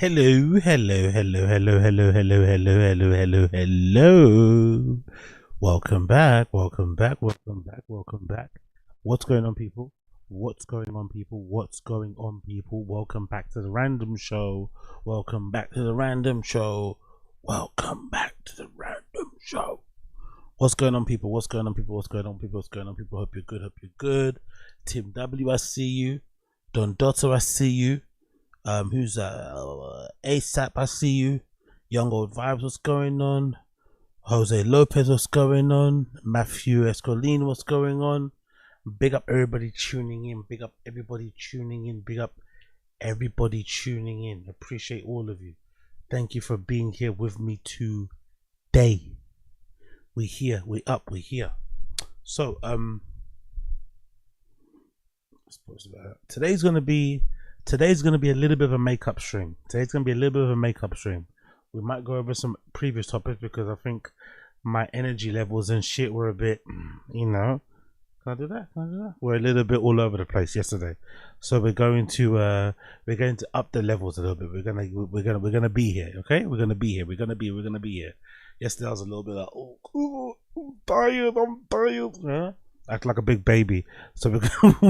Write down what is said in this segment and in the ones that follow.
Hello, hello, hello, hello, hello, hello, hello, hello, hello, hello. Welcome back, welcome back, welcome back, welcome back. What's going on, people? What's going on, people? What's going on, people? Welcome back to the random show. Welcome back to the random show. Welcome back to the random show. What's going on, people? What's going on, people? What's going on, people? What's going on, people? Hope you're good. Hope you're good. Tim W, I see you. Don Dotto, I see you. Who's ASAP, I see you. Young Old Vibes, what's going on? Jose Lopez, what's going on? Matthew Escolino, what's going on? Big up everybody tuning in. Big up everybody tuning in. Big up everybody tuning in. Appreciate all of you. Thank you for being here with me today. We here, we up, we here. So today's gonna be a little bit of a makeup stream. We might go over some previous topics because I think my energy levels and shit were a bit, Can I do that? We're a little bit all over the place yesterday, so we're going to up the levels a little bit. We're gonna be here, okay? We're gonna be here. Yesterday I was a little bit like, I'm tired. Yeah? Act like a big baby. So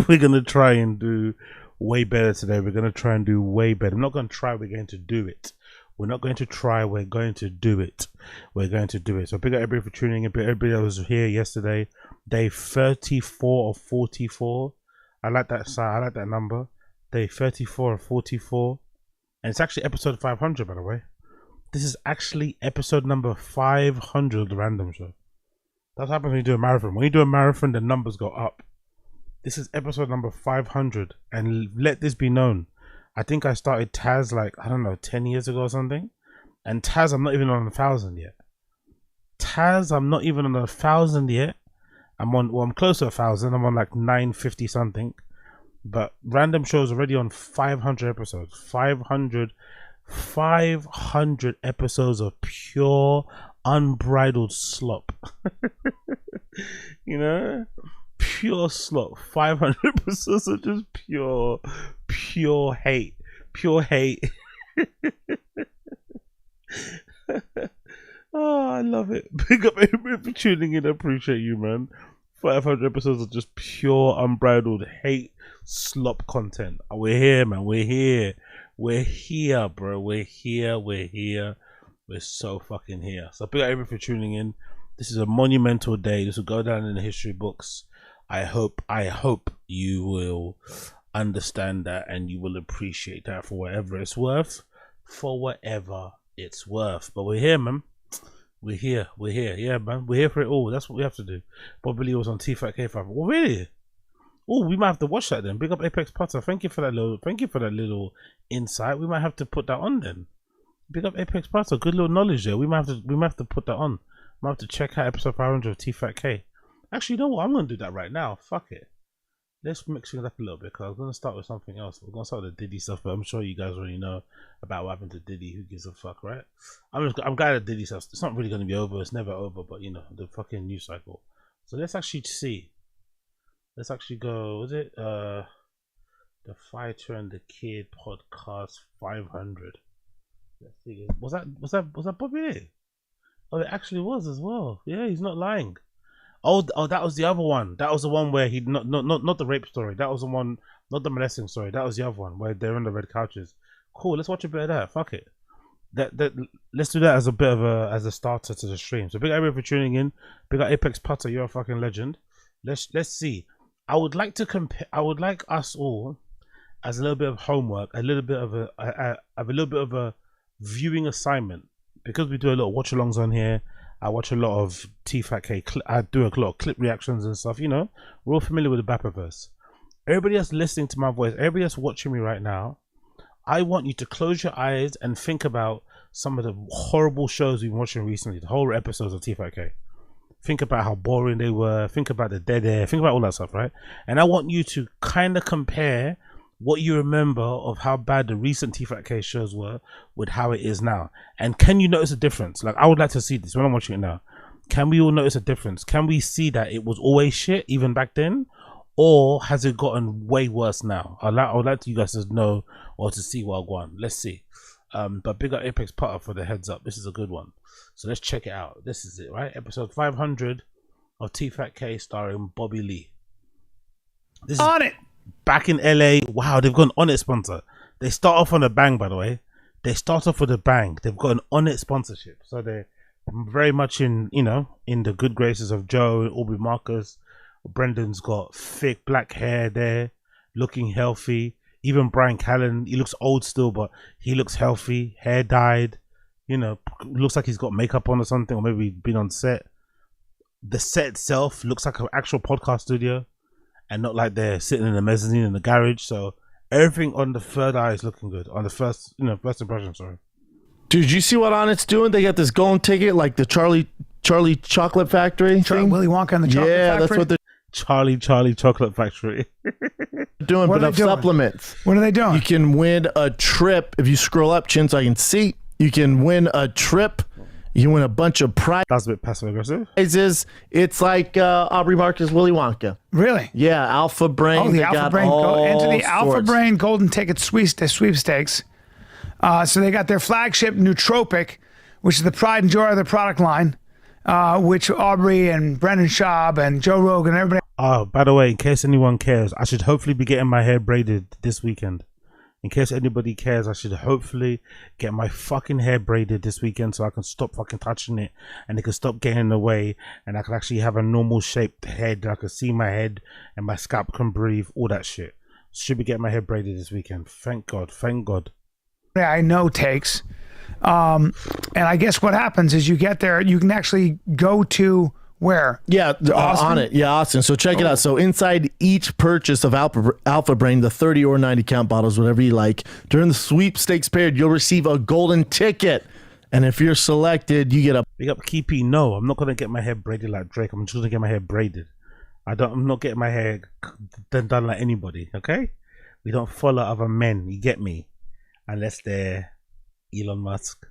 we're gonna try and do way better today. We're going to try and do way better. I'm not going to try, we're going to do it. We're not going to try, we're going to do it. So big up everybody for tuning in. Everybody that was here yesterday, day 34 of 44. I like that sign, I like that number. Day 34 of 44. And it's actually episode 500, by the way. This is actually episode number 500 of the Random Show. That's what happens when you do a marathon. When you do a marathon, the numbers go up. This is episode number 500, and let this be known, I think I started Taz like, I don't know, 10 years ago or something. And Taz, I'm not even on 1,000 yet. I'm close to 1,000. I'm on like 950 something. But Random Show's already on 500 episodes. 500 episodes of pure, unbridled slop. Pure slop. 500 episodes of just pure hate. Oh, I love it. Big up everybody for tuning in. I appreciate you, man. 500 episodes of just pure unbridled hate slop content. We're here, man. We're here, bro. We're here. We're so fucking here. So big up everybody for tuning in. This is a monumental day. This will go down in the history books. I hope you will understand that and you will appreciate that for whatever it's worth. But we're here, man. We're here. Yeah, man. We're here for it all. That's what we have to do. Bob Lee was on T5K5. Oh, really? Oh, we might have to watch that then. Big up Apex Potter. Thank you for that little insight. We might have to put that on then. Big up Apex Potter. Good little knowledge there. We might have to put that on. We might have to check out episode 500 of T5K. Actually, you know what? I'm going to do that right now. Fuck it. Let's mix things up a little bit because I was going to start with something else. We're going to start with the Diddy stuff, but I'm sure you guys already know about what happened to Diddy. Who gives a fuck, right? I'm glad that Diddy stuff, it's not really going to be over. It's never over, but the fucking news cycle. So let's actually see. Let's actually go, was it the Fighter and the Kid podcast 500? Let's see. Was that Bobby Lee? Oh, it actually was as well. Yeah, he's not lying. Oh, that was the other one. That was the one where he not the rape story. That was the one, not the molesting story. That was the other one where they're on the red couches. Cool. Let's watch a bit of that. Fuck it. Let's do that as a bit of a starter to the stream. So big everybody for tuning in. Big up Apex Potter. You're a fucking legend. Let's see. I would like to compare. I would like us all as a little bit of homework, a little bit of a viewing assignment, because we do a lot of watch alongs on here. I watch a lot of T5K. I do a lot of clip reactions and stuff. We're all familiar with the Bappaverse. Everybody that's listening to my voice, everybody that's watching me right now, I want you to close your eyes and think about some of the horrible shows we've been watching recently, the whole episodes of T5K. Think about how boring they were. Think about the dead air. Think about all that stuff, right? And I want you to kind of compare what you remember of how bad the recent T5K shows were with how it is now. And can you notice a difference? Like, I would like to see this when I'm watching it now. Can we all notice a difference? Can we see that it was always shit even back then? Or has it gotten way worse now? I would like you guys to know or to see what I want. Let's see. But big up Apex Potter for the heads up. This is a good one. So let's check it out. This is it, right? Episode 500 of T-Fat K starring Bobby Lee. This is on it. Back in LA. Wow, they've got an On It sponsor. They start off on a bang, by the way. They start off with a bang. They've got an On It sponsorship. So they're very much in the good graces of Joe, Aubrey Marcus. Brendan's got thick black hair there, looking healthy. Even Brian Callen, he looks old still, but he looks healthy. Hair dyed, looks like he's got makeup on or something, or maybe been on set. The set itself looks like an actual podcast studio, and not like they're sitting in the mezzanine in the garage. So everything on the third eye is looking good. On the first impression, sorry. Dude, you see what Onnit's doing? They got this golden ticket, like the Charlie Chocolate Factory thing. Willy Wonka and the Chocolate Factory. Yeah, that's what they're Charlie Chocolate Factory. doing, but of supplements. What are they doing? You can win a trip. If you scroll up, Chin, so I can see, you can win a trip. You can win a bunch of That's a bit passive aggressive. prizes. It's like Aubrey Marcus, Willy Wonka. Really? Yeah, Alpha Brain. Oh, the Alpha Brain. Enter the Alpha sorts. Brain Golden Ticket sweepstakes. So they got their flagship nootropic, which is the pride and joy of their product line, which Aubrey and Brendan Schaub and Joe Rogan and everybody. Oh, by the way, in case anyone cares, I should hopefully be getting my hair braided this weekend. In case anybody cares, I should hopefully get my fucking hair braided this weekend so I can stop fucking touching it and it can stop getting in the way and I can actually have a normal shaped head. I can see my head and my scalp can breathe, all that shit. Should be getting my hair braided this weekend. Thank God. Thank God. I know takes. And I guess what happens is you get there, you can actually go to where? Yeah, on it. Yeah, Austin. So check it out. So inside each purchase of Alpha Brain, the 30 or 90 count bottles, whatever you like, during the sweepstakes period, you'll receive a golden ticket. And if you're selected, you get a... Big up Keepy. No, I'm not going to get my hair braided like Drake. I'm just going to get my hair braided. I'm not getting my hair done like anybody, okay? We don't follow other men, you get me? Unless they're Elon Musk,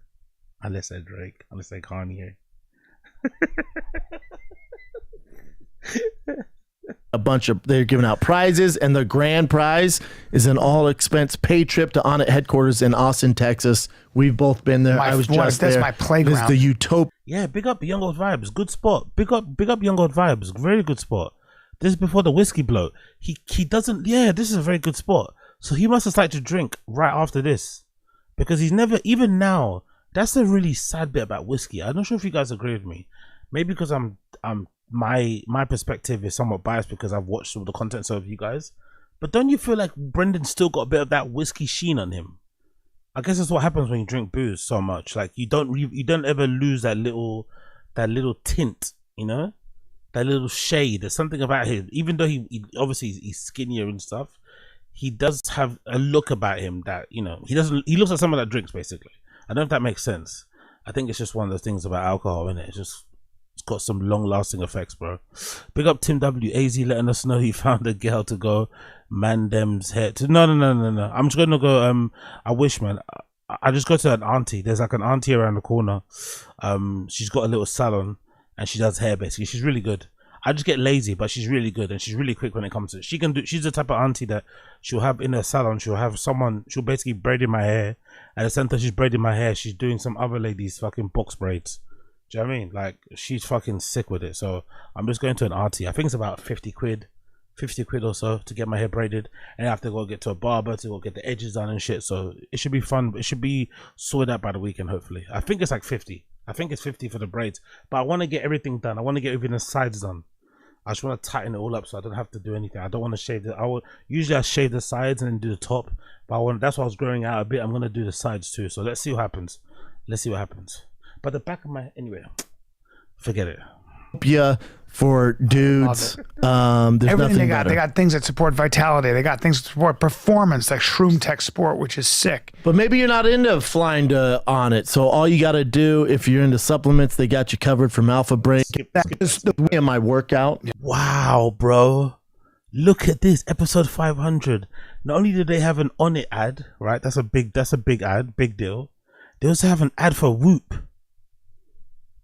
unless they're Drake, unless they're Kanye. They're giving out prizes, and the grand prize is an all-expense paid trip to Onnit headquarters in Austin, Texas. We've both been there. I was just there. That's my playground. This is the Utopia. Yeah, big up Young Old Vibes, good spot. Big up Young Old Vibes, very good spot. This is before the whiskey blow. He doesn't. Yeah, this is a very good spot. So he must have started to drink right after this, because he's never, even now. That's the really sad bit about whiskey. I'm not sure if you guys agree with me. Maybe because my perspective is somewhat biased because I've watched all the content of you guys. But don't you feel like Brendan's still got a bit of that whiskey sheen on him? I guess that's what happens when you drink booze so much. Like you don't ever lose that little tint, that little shade. There's something about him. Even though he obviously he's skinnier and stuff, he does have a look about him that he looks like someone that drinks, basically. I don't know if that makes sense. I think it's just one of those things about alcohol, isn't it? It's got some long-lasting effects, bro. Big up Tim W. AZ letting us know he found a girl to go man them's hair to. No. I'm just gonna go. I wish, man. I just go to an auntie. There's like an auntie around the corner. She's got a little salon and she does hair. Basically, she's really good. I just get lazy, but she's really good and she's really quick when it comes to it. She's the type of auntie that she'll have in her salon. She'll basically braid in my hair. At the same time she's braiding my hair, she's doing some other lady's fucking box braids. Do you know what I mean? Like, she's fucking sick with it. So I'm just going to an auntie. I think it's about 50 quid or so to get my hair braided, and I have to go get to a barber to go get the edges done and shit. So it should be fun. It should be sorted out by the weekend, hopefully. I think it's like 50. I think it's 50 for the braids, but I want to get everything done. I want to get even the sides done. I just want to tighten it all up so I don't have to do anything. I don't want to shave it. Usually I shave the sides and then do the top, but that's why I was growing out a bit. I'm gonna do the sides too. So let's see what happens. But the back of my, anyway, forget it. Yeah, for dudes. There's everything they got. They got things that support vitality. They got things that support performance, like Shroom Tech Sport, which is sick. But maybe you're not into flying to Onnit. So all you got to do, if you're into supplements, they got you covered from Alpha Brain. That's the way of my workout. Wow, bro. Look at this, episode 500. Not only do they have an Onnit ad, right? That's a big ad, big deal. They also have an ad for Whoop.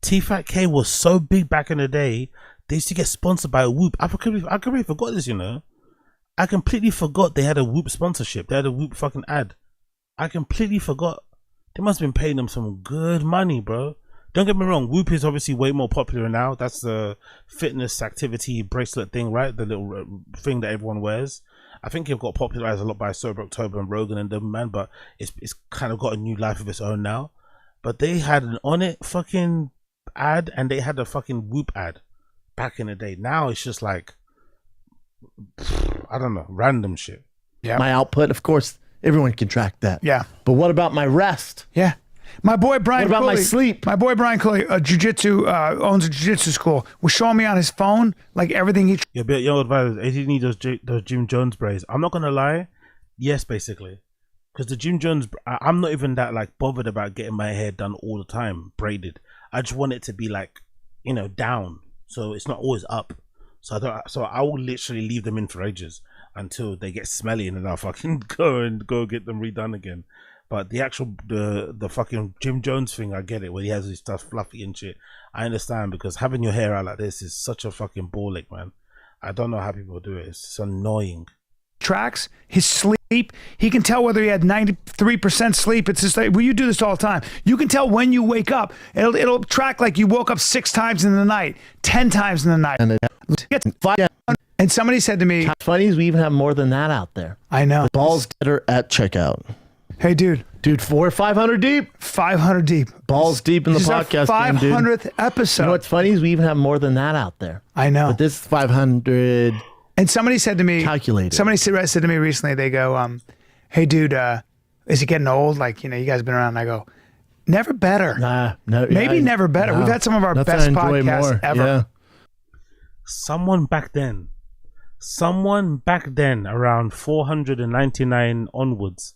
T-Fat K was so big back in the day. They used to get sponsored by Whoop. I completely forgot this, I completely forgot they had a Whoop sponsorship. They had a Whoop fucking ad. I completely forgot They must have been paying them some good money, bro. Don't get me wrong, Whoop is obviously way more popular now. That's the fitness activity bracelet thing, right? The little thing that everyone wears. I think it got popularized a lot by Sober October and Rogan and them, man, but it's kind of got a new life of its own now. But they had an On It fucking ad, and they had a fucking Whoop ad back in the day. Now it's just like, I don't know, random shit. Yeah. My output, of course, everyone can track that. Yeah. But what about my rest? Yeah. My boy Brian What about my Cooley, sleep? My boy Brian Cooley, owns a jiu-jitsu school, was showing me on his phone like everything he. Your advisor, if you need those Jim Jones braids, I'm not gonna lie, yes, basically, because the Jim Jones, I'm not even that like bothered about getting my hair done all the time braided. I just want it to be like, you know, down, so it's not always up. So I will literally leave them in for ages until they get smelly, and then I'll fucking go get them redone again. But the actual the fucking Jim Jones thing, I get it, where he has his stuff fluffy and shit. I understand, because having your hair out like this is such a fucking ball ache, man. I don't know how people do it. It's annoying. Tracks his sleep. He can tell whether he had 93% sleep. It's just like, well, you do this all the time. You can tell when you wake up. It'll track like you woke up 6 times in the night, 10 times in the night. And somebody said to me, funny is we even have more than that out there. I know. The balls getter at checkout. Hey, dude. Dude, 500 deep. 500 deep. Balls deep in the This is our podcast game, dude. 500th episode. You know what's funny is we even have more than that out there. I know. But this is 500 And somebody said to me, calculated. Somebody said to me recently, they go, hey, dude, is it getting old? Like, you know, you guys been around. And I go, never better. Maybe never better. No. We've had some of our Nothing best I enjoy podcasts more. ever. Yeah. Someone back then around 499 onwards,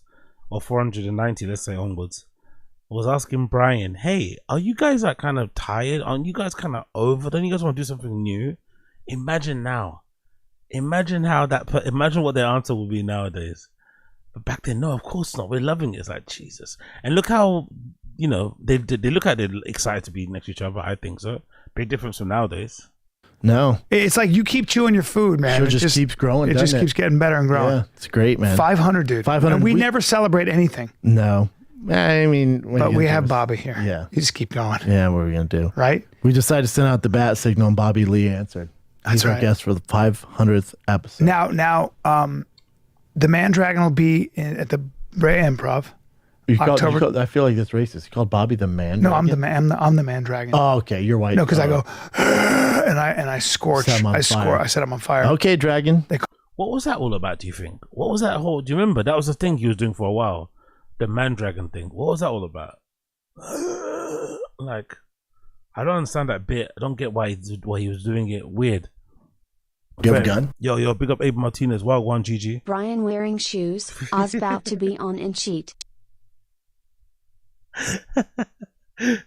or 490, let's say onwards, was asking Brian, hey, are you guys like kind of tired? Aren't you guys kind of over? Don't you guys want to do something new? Imagine now. Imagine what their answer would be nowadays. But back then, no, of course not. We're loving it. It's like, Jesus. And look how, you know, they look like they're excited to be next to each other. I think so. Big difference from nowadays. No. It's like you keep chewing your food, man. It just keeps growing. It just keeps getting better and growing. Yeah, it's great, man. 500, dude. 500. And we never celebrate anything. No. I mean, But we have Bobby here. Yeah. You just keep going. Yeah, what are we going to do? Right? We decided to send out the bat signal, and Bobby Lee answered. He's our guest for the 500th episode. Now, the Mandragon will be at the Brea Improv. I feel like that's racist. You called Bobby the man. No, I'm the Mandragon. Oh, okay. You're white. No, because I go and I scorch. I set him on fire. Okay, Dragon. What was that all about, do you think? What was that whole... Do you remember? That was the thing he was doing for a while. The Mandragon thing. What was that all about? Like, I don't understand that bit. I don't get why he was doing it. Weird. You have a gun? Yo, big up Abe Martinez. Wild one, GG. Brian wearing shoes. Oz about to be on and cheat.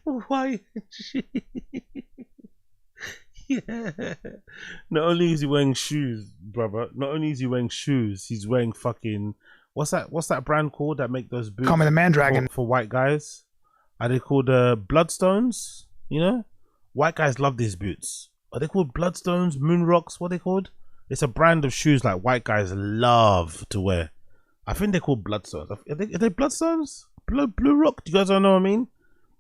Why? Yeah. Not only is he wearing shoes, brother. Not only is he wearing shoes, he's wearing fucking... What's that brand called that make those boots? Call me the Mandragon. For white guys. Are they called Bloodstones? You know? White guys love these boots. Are they called Bloodstones? Moon Rocks? What are they called? It's a brand of shoes like white guys love to wear. I think they're called Bloodstones. Are they Bloodstones? Blue Rock? Do you guys know what I mean?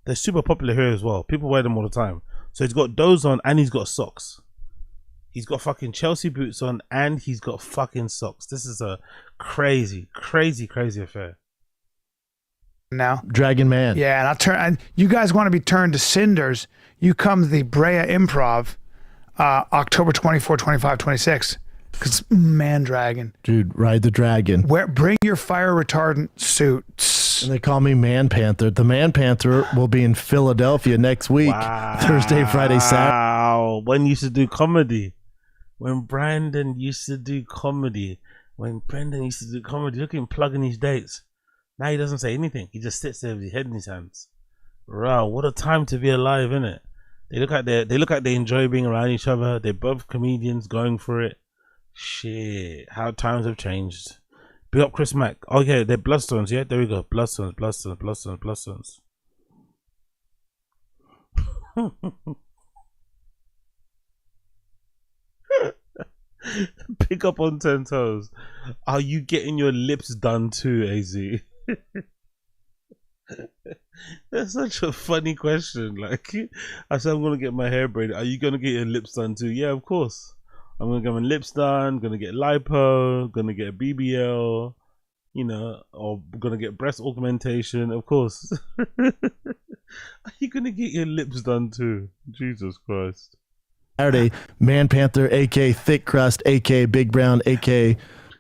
They're super popular here as well. People wear them all the time. So he's got those on and he's got socks. He's got fucking Chelsea boots on and he's got fucking socks. This is a crazy affair. Now, Dragon Man. yeah, and you guys want to be turned to cinders? You come to the Brea Improv, October 24, 25, 26. Because Mandragon. Dude, ride the dragon. Bring your fire retardant suits. And they call me Man Panther. The Man Panther will be in Philadelphia next week. Wow. Thursday, Friday, Saturday. Wow. When used to do comedy. When Brandon used to do comedy. Look at him plugging his dates. Now he doesn't say anything. He just sits there with his head in his hands. Wow, what a time to be alive, innit? They look like they enjoy being around each other. They're both comedians going for it. Shit, how times have changed. Big up Chris Mack. Oh yeah, they're Bloodstones, yeah? There we go. Bloodstones. Pick up on 10 toes. Are you getting your lips done too, AZ? That's such a funny question. Like, I said, I'm gonna get my hair braided. Are you gonna get your lips done too? Yeah, of course. I'm gonna get my lips done. Gonna get lipo. Gonna get a BBL. You know, or gonna get breast augmentation. Of course. Are you gonna get your lips done too? Jesus Christ. Saturday, Man Panther, aka Thick Crust, aka Big Brown, aka.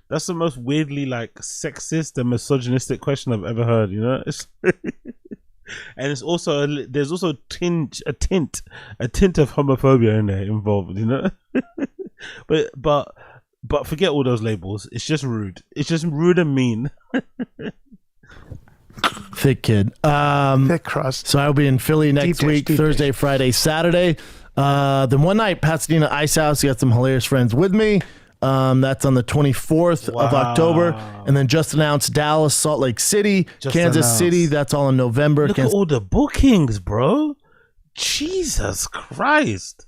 That's the most weirdly like sexist and misogynistic question I've ever heard. You know, and it's also there's also a tint of homophobia in there involved. You know, but forget all those labels. It's just rude. It's just rude and mean. Thick kid. Thick crust. So I'll be in Philly next week, Thursday, Friday, Saturday. Then one night, Pasadena Ice House. You got some hilarious friends with me. That's on the 24th of October. And then just announced Dallas, Salt Lake City, Kansas City. That's all in November. Look at all the bookings, bro. Jesus Christ.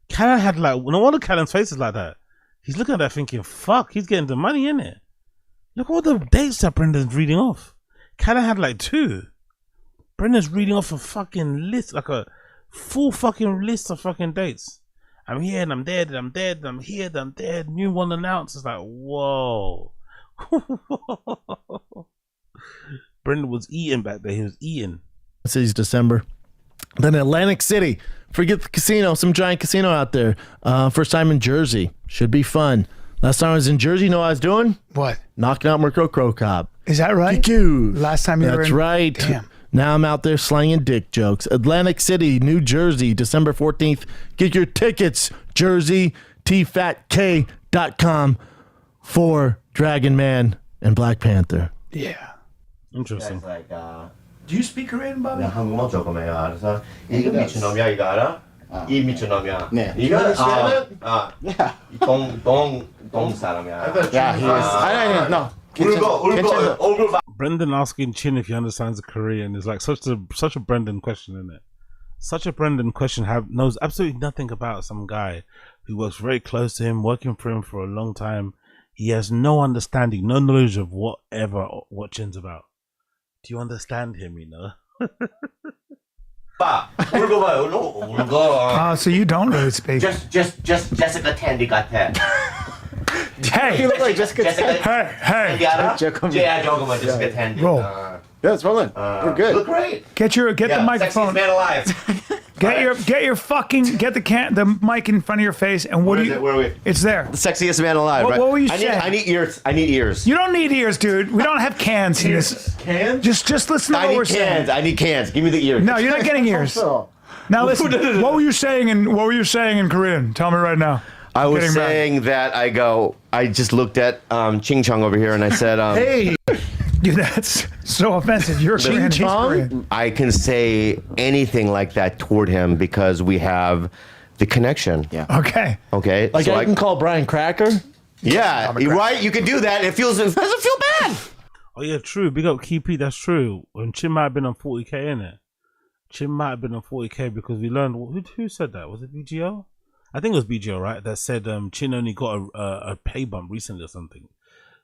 Callan had like, no wonder Callan's face is like that. He's looking at that thinking, fuck, he's getting the money in it. Look at all the dates that Brendan's reading off. Callan had like 2. Brendan's reading off a fucking list, like a full fucking list of fucking dates. I'm here and I'm dead and I'm dead and I'm here and I'm dead. New one announced. It's like, whoa. Brendan was eating back there. He was eating. City's December. Then Atlantic City. Forget the casino. Some giant casino out there. First time in Jersey. Should be fun. Last time I was in Jersey, you know what I was doing? What? Knocking out Mirko Crow Cop. Is that right? Last time you were in? That's right. Damn. Now I'm out there slanging dick jokes. Atlantic City, New Jersey, December 14th. Get your tickets, Jersey, tfatk.com for Dragon Man and Black Panther. Yeah. Interesting. Do you speak Korean, Bobby? 한국말 조금 해요. 알아서 이거 미친놈이야 이거 알아? 이 미친놈이야. 네. 이거 동 사람이야. Yeah, he is. No. 울고 얼굴 봐. Brendan asking Chin if he understands Korean is like such a Brendan question, isn't it? Such a Brendan question. Knows absolutely nothing about some guy who works very close to him, working for him for a long time. He has no understanding, no knowledge of what Chin's about. Do you understand him? You know. 울고 봐요. 울고. So you don't really speak. Just Jessica Tandy 같아. Hey. You look like Jessica. Hey. 알아? 조금. Yeah, 조금만 Jessica Tandy. Roll. Yeah, it's rolling. We're good. Look great. Get the microphone. Sexiest man alive. Get the mic in front of your face and what Where do is you? it? Where are we? It's there. The sexiest man alive. What were you I saying? I need ears. You don't need ears, dude. We don't have cans in this. Cans? Just listen to what we're saying. I need cans. Give me the ears. No, you're not getting ears. Now listen. What were you saying in Korean? Tell me right now. I was Getting back. saying that I just looked at Ching Chong over here and I said, Hey, Dude, that's so offensive. You're Korean. He's Korean. I can say anything like that toward him because we have the connection. Yeah. Okay. Okay. like so I can call Brian Cracker. yeah, you're right. You can do that. It doesn't feel bad. Oh yeah, true. Big up Key P. That's true. And Chin might have been on 40k in it. Chin might have been on 40k because we learned who said that. Was it BGL? I think it was BGL, right? That said Chin only got a pay bump recently or something.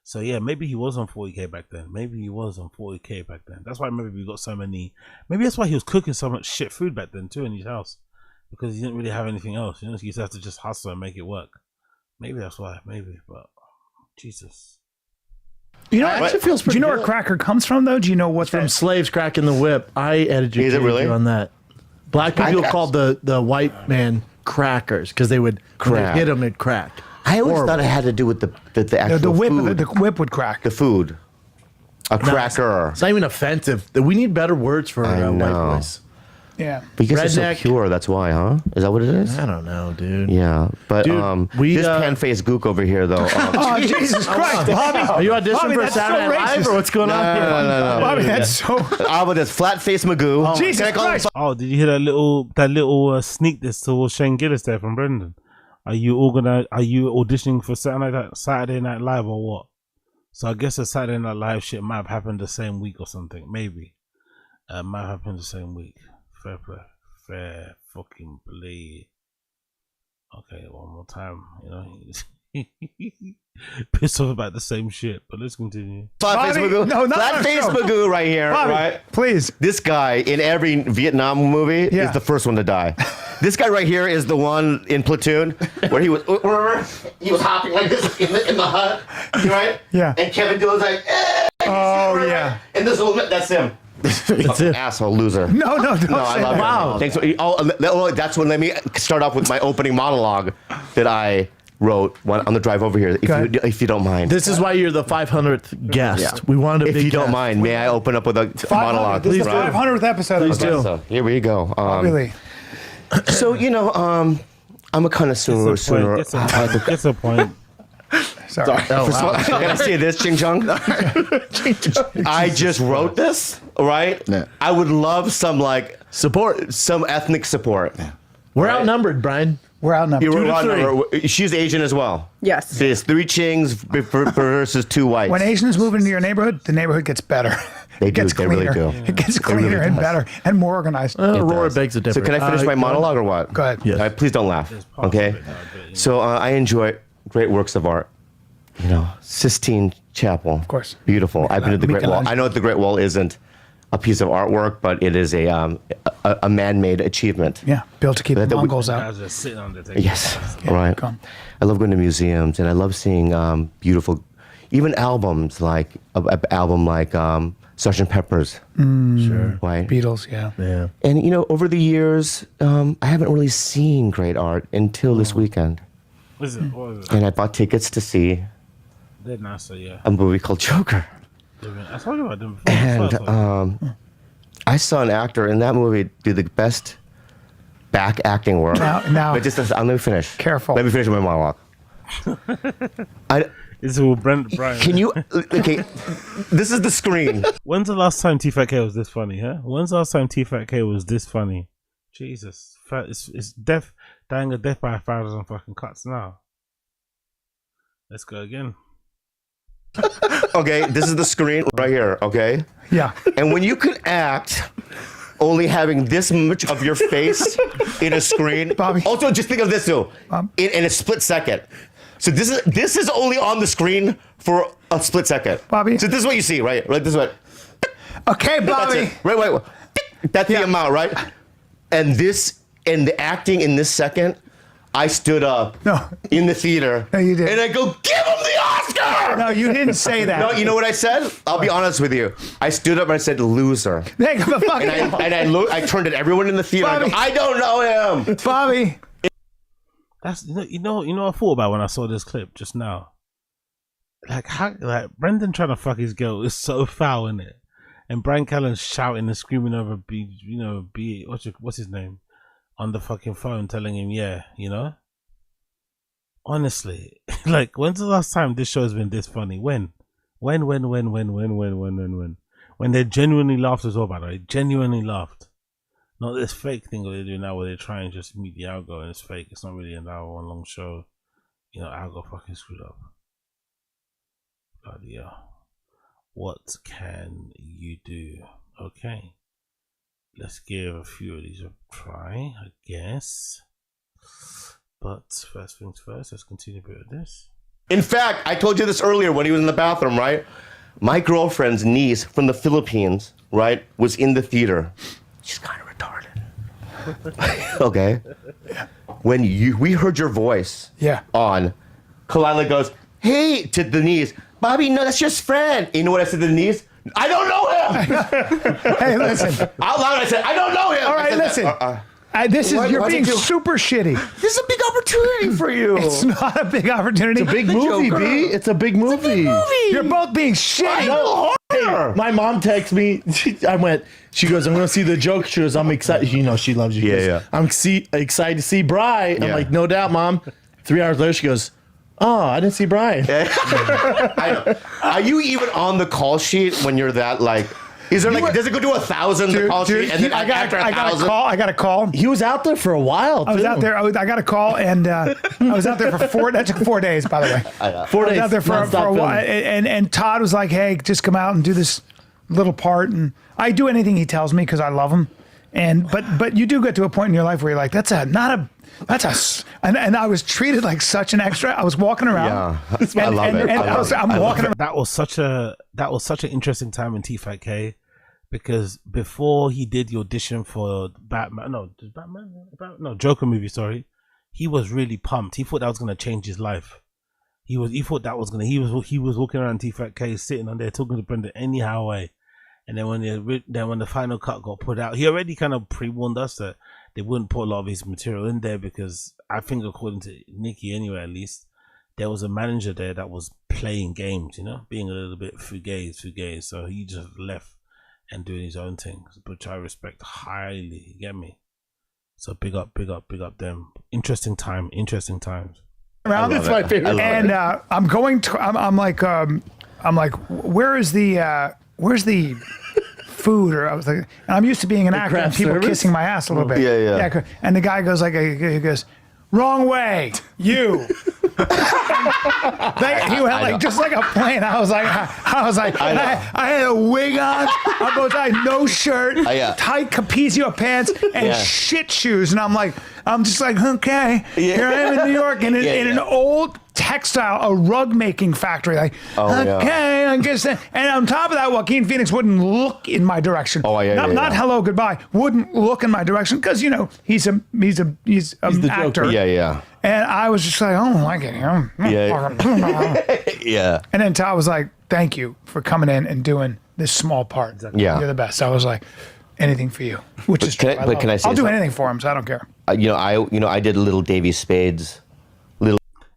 So yeah, maybe he was on 40k back then. That's why maybe we got so many. Maybe that's why he was cooking so much shit food back then too in his house, because he didn't really have anything else. You know, so he used to have to just hustle and make it work. Maybe that's why. Maybe, but Jesus. You know, Actually feels do pretty you know where good. cracker comes from though? Do you know what's From slaves cracking the whip. I educated Is it really? you on that. Black people called the white man crackers because they would Crack. hit them and crack. I always thought it had to do with the actual the whip? food. The whip would crack. The food. A cracker. It's not even offensive. We need better words for I white know. boys. Yeah. But you guys are Redneck. so pure, that's why, huh? Is that what it is? I don't know, dude. Yeah. But Dude, we, this uh, pan-faced gook over here though. Oh Jesus Christ, Bobby! Are you auditioning Bobby, for that's so Saturday Night Live racist. or what's going on here? no. Bobby, that's so. How about this flat-faced Magoo? Jesus Can I call him Christ! Oh, did you hear that little sneak this towards Shane Gillis there from Brendan? Are you auditioning for Saturday Night Live or what? So I guess the Saturday Night Live shit might have happened the same week or something. Maybe. Might have happened the same week. Fair play. Fair fucking play. Okay, one more time. You know. pissed off about the same shit. But let's continue. Flat face Bobby, Magoo. no, not Flat on face show. Magoo right here, Bobby, right? please. This guy in every Vietnam movie Yeah. is the first one to die. This guy right here is the one in Platoon where he was hopping like this in the hut, right? Yeah. And Kevin Dillon's like, Oh, yeah. And this little that's him. It's it. Asshole loser. No, don't No, I say love that. Wow. Thanks. That's when let me start off with my opening monologue that I wrote on the drive over here. If you don't mind. This is why you're the 500th guest. Yeah. We wanted a If big you don't guest. mind, may I open up with a 500. monologue? This is the Please do. 500th episode. Please do. So here we go. Really? So I'm a connoisseur. Gets a point. Sorry. First of all, can I say this, Ching Chong? I just wrote this, right? Yeah. I would love some Support. some ethnic support. We're outnumbered, Brian. We're outnumbered. You're 2 to right, 3. she's Asian as well. Yes. There's 3 Chings versus 2 whites. When Asians move into your neighborhood, the neighborhood gets better. They It gets do. They really cleaner. do. It gets cleaner really and does. better and more organized. Aurora does. begs a So different. can I finish my go on. monologue or what? Go ahead. Yes. All right, please don't laugh. part of Okay. it now, but, So I enjoy great works of art. Sistine Chapel. Of course. Beautiful. I've been to the Great Wall. Michelangelo. I know that the Great Wall isn't a piece of artwork, but it is a man-made achievement. Yeah, built to keep the That we- Mongols I out. was just sitting on the table. Yes. All right. come. I love going to museums, and I love seeing beautiful, even albums like an album like Sgt. Pepper's. Sure. Right. Beatles, yeah. Yeah. And over the years, I haven't really seen great art until this weekend, What is it? What is it? and I bought tickets to see They're nice, yeah. a movie called Joker. I told you about them before. And First one. I saw an actor in that movie do the best back acting work. Now- But just let me finish. Careful. Let me finish my monologue. It's all Brent Brian. Can you? Okay, this is the screen. When's the last time T-Fat-K was this funny, huh? When's the last time T-Fat-K was this funny? Jesus. It's death, dying a death by 1,000 fucking cuts now. Let's go again. Okay, this is the screen right here. Okay, Yeah. and when you can act, only having this much of your face in a screen. Bobby. Also, just think of this too, in a split second. So this is only on the screen for a split second. Bobby. So this is what you see, right? Right. This is what. Okay, That's Bobby. it. Wait. That's the amount, right? And the acting in this second, I stood up No. in the theater. No, you didn't. And I go, give him the Oscar! No, you didn't say that. No, you know what I said? I'll be honest with you. I stood up and I said, loser. Hey, but fucking I turned at everyone in the theater. I go, Bobby. I don't know him. Bobby. That's you know what I thought about when I saw this clip just now. Like Brendan trying to fuck his girl is so foul, in it, and Brian Callen's shouting and screaming over what's his name on the fucking phone, telling him Honestly, like when's the last time this show has been this funny? When they genuinely laughed as well, by the way, genuinely laughed. Not this fake thing that they do now where they try and just meet the algo and it's fake. It's not really an hour long show. Algo fucking screwed up. Bloody hell. What can you do? Okay. Let's give a few of these a try, I guess. But first things first, let's continue a bit of this. In fact, I told you this earlier when he was in the bathroom, right? My girlfriend's niece from the Philippines, right, was in the theater. She's kind of retarded. Okay. When we heard your voice on, Kalila goes, hey, to the niece, Bobby, no, that's just friend. You know what I said to the niece? I don't know him. Hey, listen. Out loud, I said, I don't know him. All right, listen. You're why'd being you do- super shitty. This is a big opportunity for you. It's not a big opportunity. Big movie, Joker. B. It's a big movie. You're both being shitty. No, hey, my mom texts me. She goes, I'm going to see the joke. She goes, I'm excited. She loves you. She goes, Yeah. I'm excited to see Bri. I'm Yeah. like, no doubt, Mom. 3 hours later, she goes, oh, I didn't see Brian. I know. Are you even on the call sheet when you're that like? Is there does it go to 1,000 the call sheet and then after I got a 1,000? call. I got a call. He was out there for a while, I was too. out there. I got a call, and I was out there for 4. That took 4 days, by the way. 4 I was days. out there for nonstop a while, filming. and Todd was like, "Hey, just come out and do this little part." And I do anything he tells me because I love him, But you do get to a point in your life where you're like, and I was treated like such an extra. I was walking around. Yeah, I love it. I'm walking around. That was such an interesting time in T5K, because before he did the audition for Joker movie, sorry, he was really pumped. He thought that was gonna change his life. He thought that was gonna. He was walking around T5K, sitting on there talking to Brenda anyhow way. And then when the final cut got put out, he already kind of pre-warned us that they wouldn't put a lot of his material in there, because I think, according to Nikki anyway, at least, there was a manager there that was playing games, you know, being a little bit fugazi. So he just left and doing his own thing, which I respect highly. You get me? So big up them. Interesting times. Around. That's my favorite. And I'm going to. I'm like, where's the food? Or I was like, and I'm used to being an actor and craft people service? kissing my ass a little bit. Yeah. And the guy goes he goes, wrong way, you. He went like just like a plane. I was like, I had a wig on, I had no shirt, tight Capezio pants, and shit shoes, and I'm just like, okay, here I am in New York in an old textile, a rug making factory. Like, okay, I guess. And on top of that, Joaquin Phoenix wouldn't look in my direction. Not hello, goodbye. Wouldn't look in my direction because he's an actor. Joker. Yeah. And I was just like, I don't like it. Yeah. And then Todd was like, thank you for coming in and doing this small part. Yeah. You're the best. I was like, anything for you, which is true. Can I say I'll do something? anything for him, so I don't care. I did little Davy Spades.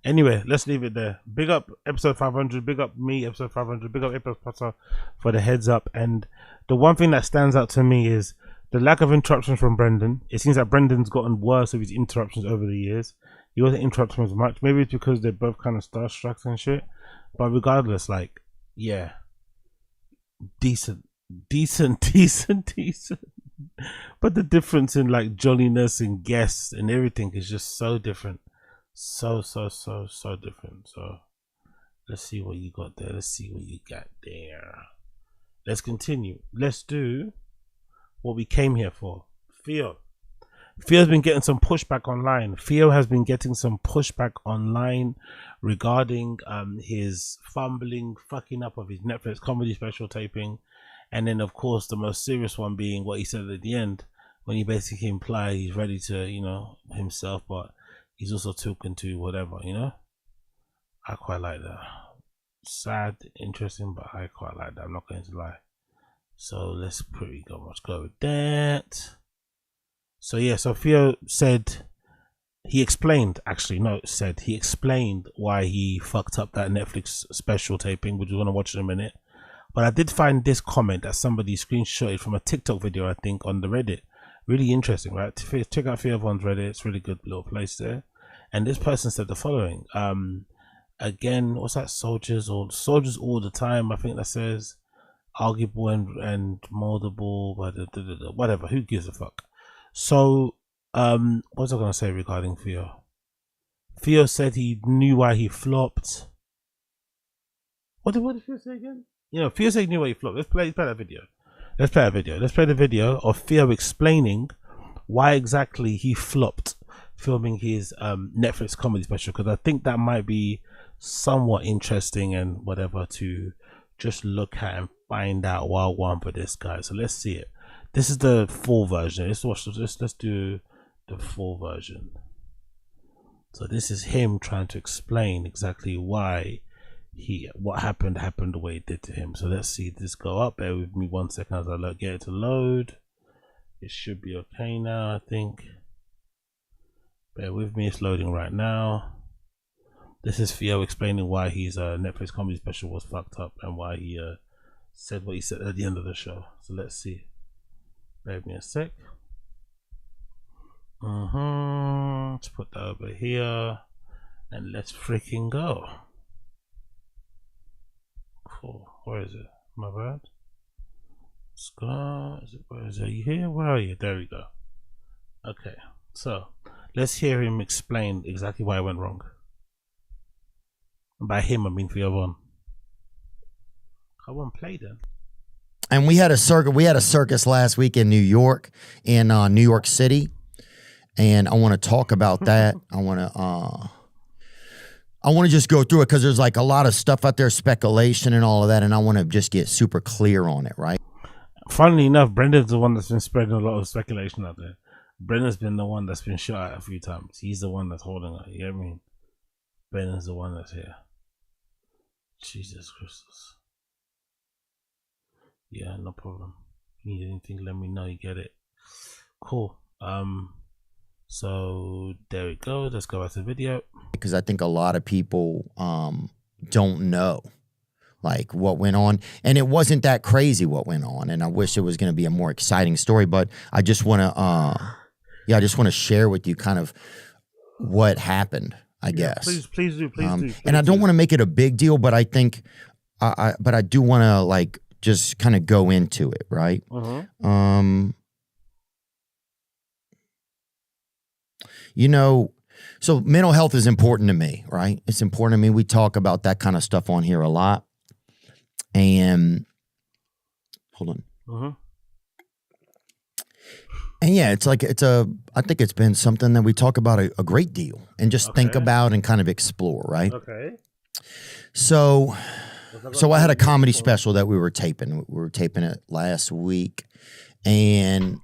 Anyway, let's leave it there. Big up episode 500. Big up me, episode 500. Big up Apex Potter for the heads up. And the one thing that stands out to me is the lack of interruptions from Brendan. It seems that Brendan's gotten worse with his interruptions over the years. He wasn't interrupting as much. Maybe it's because they're both kind of starstruck and shit. But regardless, like, yeah, decent. But the difference in like jolliness and guests and everything is just so different. So different. So let's see what you got there. Let's continue. Let's do what we came here for. Theo's been getting some pushback online. Theo has been getting some pushback online regarding his fucking up of his Netflix comedy special taping. And then, of course, the most serious one being what he said at the end, when he basically implied he's ready to, himself, but he's also talking to whatever, I quite like that. Sad, interesting, but I quite like that. I'm not going to lie. So let's pretty much go with that. So yeah, so Theo he explained why he fucked up that Netflix special taping, which we're going to watch in a minute. But I did find this comment that somebody screenshotted from a TikTok video, I think, on the Reddit. Really interesting, right? Check out Theo Von's Reddit. It's a really good little place there. And this person said the following. Again, what's that? Soldiers all the time. I think that says arguable and moldable, whatever. Who gives a fuck? So, what was I going to say regarding Theo? Theo said he knew why he flopped. What did Theo say again? Theo said he knew why he flopped. Let's play that video. Let's play the video of Theo explaining why exactly he flopped filming his Netflix comedy special, because I think that might be somewhat interesting and whatever to just look at and find out wild one for this guy. So let's see it. This is the full version. Let's do the full version. So this is him trying to explain exactly why what happened the way it did to him. So let's see this go up. Bear with me 1 second as I get it to load. It should be okay now, I think. Bear with me, it's loading right now. This is Theo explaining why his Netflix comedy special was fucked up and why he said what he said at the end of the show. So let's see. Bear with me a sec. Let's put that over here and let's freaking go. Cool. Where is it? My bad. Let's go. Where is it? Are you here? Where are you? There we go. Okay. So let's hear him explain exactly why it went wrong. And by him, I mean Theo Von. Come on, play then. And we had a circus last week in New York, in New York City, and I want to talk about that. I want to just go through it because there's like a lot of stuff out there, speculation and all of that, and I want to just get super clear on it, right? Funnily enough, Brendan's the one that's been spreading a lot of speculation out there. Brendan's been the one that's been shot at a few times. He's the one that's holding it. You know what I mean? Brendan's the one that's here. Jesus Christus. Yeah, no problem. If you need anything, let me know. You get it. Cool. So there we go. Let's go back to the video. Because I think a lot of people don't know like what went on, and it wasn't that crazy what went on, and I wish it was going to be a more exciting story, but I just want to I just want to share with you kind of what happened, I guess. Please do. And I don't want to make it a big deal, but I think but I do want to like just kind of go into it, right? You know, so mental health is important to me, right? It's important to me. We talk about that kind of stuff on here a lot. And hold on. And yeah, it's like, I think it's been something that we talk about a great deal and just think about and kind of explore, right? Okay. So I had a comedy special that we were taping. We were taping it last week, and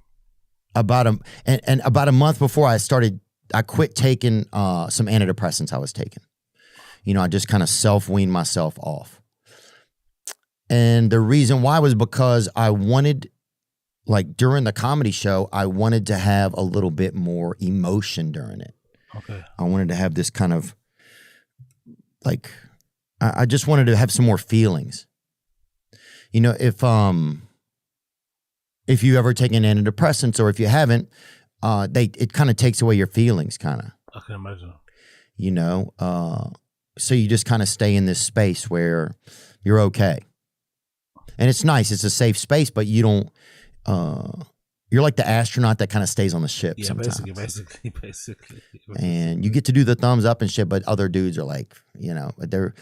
about a month before I quit taking some antidepressants I was taking. You know, I just kind of self-weaned myself off. And the reason why was because I wanted, like during the comedy show, I wanted to have a little bit more emotion during it. Okay. I wanted to have this kind of like, I just wanted to have some more feelings. You know, if you ever taken antidepressants or if you haven't, it kind of takes away your feelings, kind of. I can imagine. You know, so you just kind of stay in this space where you're okay. And it's nice. It's a safe space, but you don't, you're like the astronaut that kind of stays on the ship sometimes. Basically. And you get to do the thumbs up and shit, but other dudes are like, you know, other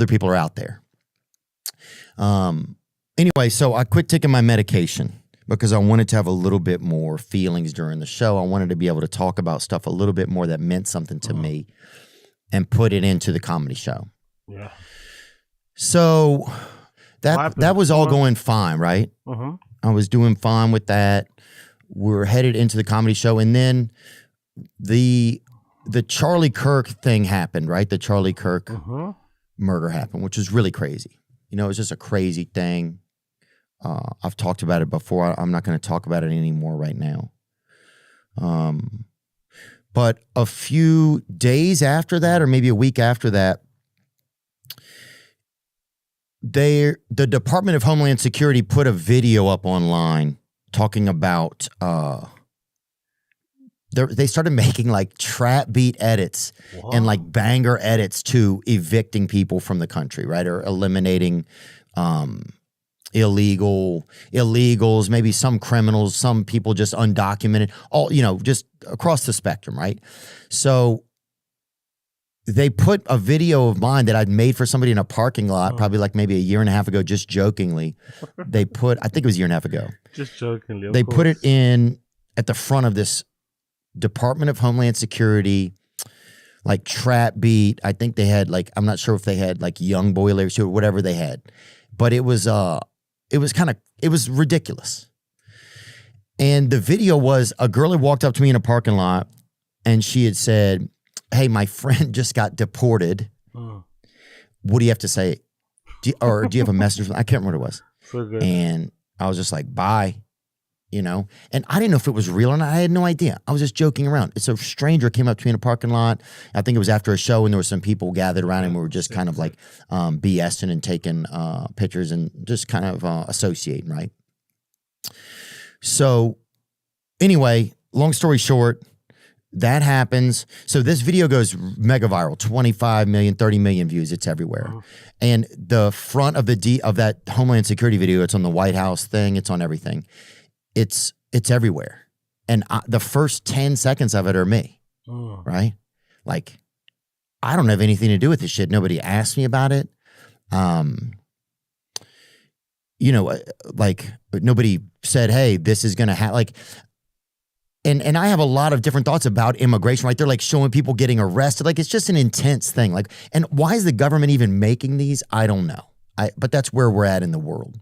people are out there. Anyway, so I quit taking my medication because I wanted to have a little bit more feelings during the show. I wanted to be able to talk about stuff a little bit more that meant something to me and put it into the comedy show. Yeah. So that was all going fine, right? I was doing fine with that. We're headed into the comedy show, and then the Charlie Kirk thing happened, right? The Charlie Kirk murder happened, which was really crazy. You know, it was just a crazy thing. I've talked about it before. I'm not going to talk about it anymore right now. But a few days after that, or maybe a week after that, the Department of Homeland Security put a video up online talking about they started making like trap beat edits and like banger edits to evicting people from the country, right? Or eliminating illegals, maybe some criminals, some people just undocumented, all, you know, just across the spectrum, right? So they put a video of mine that I'd made for somebody in a parking lot, probably like maybe a year and a half ago, just jokingly. I think it was a year and a half ago. Just jokingly. They put it in at the front of this Department of Homeland Security, like trap beat. I think they had like, I'm not sure if they had like young boy lyrics or whatever they had, but it was ridiculous. And the video was a girl had walked up to me in a parking lot and she had said, "Hey, my friend just got deported. What do you have to say? Do you have a message?" I can't remember what it was. So good. And I was just like, "Bye," you know? And I didn't know if it was real or not. I had no idea. I was just joking around. It's a stranger came up to me in a parking lot. I think it was after a show and there were some people gathered around and we were just kind of like BSing and taking pictures and just kind of associating, right? So anyway, long story short, that happens. So this video goes mega viral, 25 million, 30 million views. It's everywhere. And the front of of that Homeland Security video, it's on the White House thing. It's on everything. It's everywhere. And the first 10 seconds of it are me, right? Like, I don't have anything to do with this shit. Nobody asked me about it. you know, like nobody said, hey, this is going to happen. Like, and I have a lot of different thoughts about immigration, right? They're like showing people getting arrested. Like, it's just an intense thing. Like, and why is the government even making these? I don't know. But that's where we're at in the world.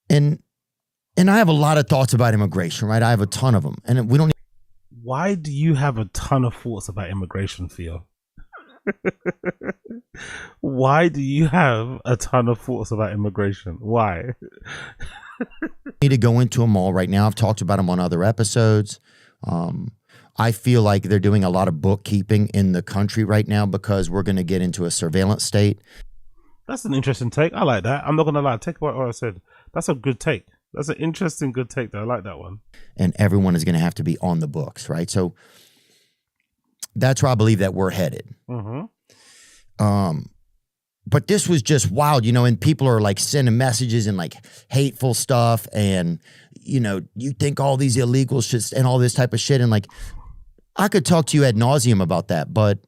And I have a lot of thoughts about immigration, right? I have a ton of them. And we don't. Why do you have a ton of thoughts about immigration, Theo? Why do you have a ton of thoughts about immigration? Why? Need to go into them all right now. I've talked about them on other episodes. I feel like they're doing a lot of bookkeeping in the country right now because we're going to get into a surveillance state. That's an interesting take. I like that. I'm not going to lie. Take what I said. That's a good take. That's an interesting, good take. Though. I like that one. And everyone is going to have to be on the books, right? So that's where I believe that we're headed. But this was just wild, you know, and people are like sending messages and like hateful stuff. And, you know, you think all these illegals should, and all this type of shit. And like, I could talk to you ad nauseum about that, but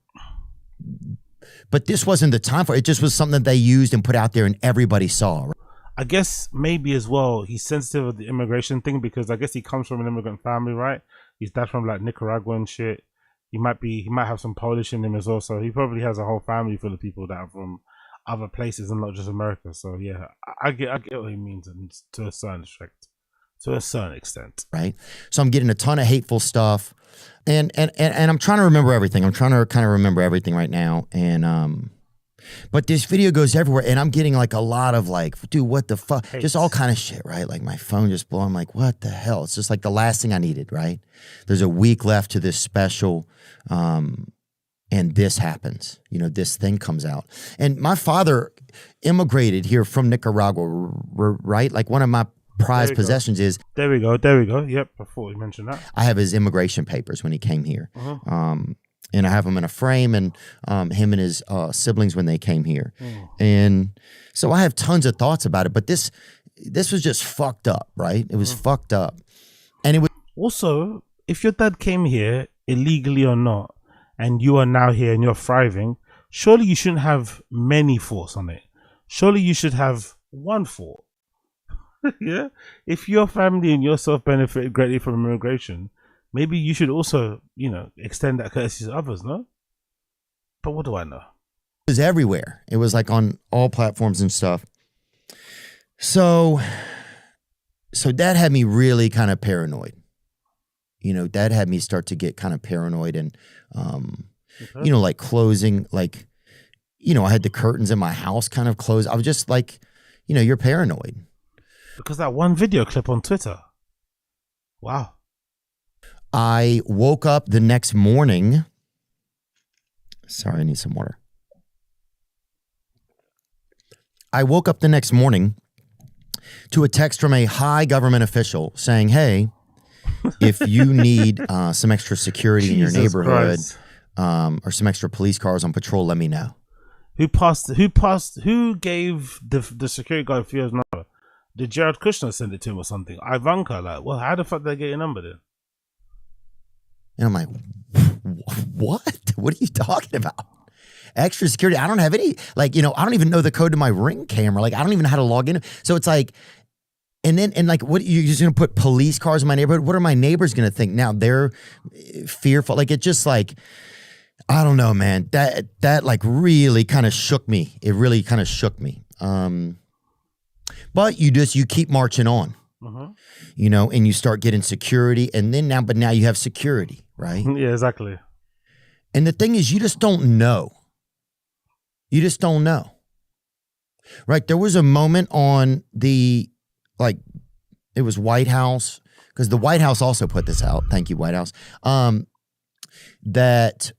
this wasn't the time for it. It just was something that they used and put out there and everybody saw. I guess maybe as well, he's sensitive of the immigration thing because I guess he comes from an immigrant family, right? His dad's from like Nicaragua and shit. He might have some Polish in him as well. So he probably has a whole family full of people that are from other places and not just America. So yeah, I get what he means to a certain extent. Right. So I'm getting a ton of hateful stuff, and I'm trying to remember everything. I'm trying to kind of remember everything right now, and but this video goes everywhere, and I'm getting like a lot of like, dude, what the fuck? Just all kind of shit, right? Like my phone just blew. I'm like, what the hell? It's just like the last thing I needed, right? There's a week left to this special, and this happens. You know, this thing comes out. And my father immigrated here from Nicaragua, right? Like one of my prized possessions is. There we go. Yep, I thought you mentioned that. I have his immigration papers when he came here. And I have him in a frame, and him and his siblings when they came here. And so I have tons of thoughts about it, but this was just fucked up, right? It was fucked up. And it was also, if your dad came here illegally or not, and you are now here and you're thriving, surely you shouldn't have many thoughts on it. Surely you should have one thought. Yeah? If your family and yourself benefited greatly from immigration, maybe you should also, you know, extend that courtesy to others, no? But what do I know? It was everywhere. It was like on all platforms and stuff. So that had me really kind of paranoid. You know, that had me start to get kind of paranoid and, you know, like closing, like, you know, I had the curtains in my house kind of closed. I was just like, you know, you're paranoid. Because that one video clip on Twitter. Wow. I woke up the next morning. Sorry, I need some water. I woke up the next morning to a text from a high government official saying, hey, if you need some extra security in your neighborhood or some extra police cars on patrol, let me know. Who gave the security guard Theo's number? Did Jared Kushner send it to him or something? Ivanka, like, well, how the fuck did they get your number then? And I'm like, what? What are you talking about? Extra security? I don't have any, like, you know, I don't even know the code to my Ring camera. Like, I don't even know how to log in. So it's like, and like, what, you're just going to put police cars in my neighborhood? What are my neighbors going to think now? They're fearful. Like, it just like, I don't know, man. That like really kind of shook me. It really kind of shook me. But you keep marching on. You know, and you start getting security, and then now you have security, right? Yeah, exactly. And the thing is, you just don't know. You just don't know. Right? There was a moment on the, like, it was White House, because the White House also put this out. Thank you, White House. That,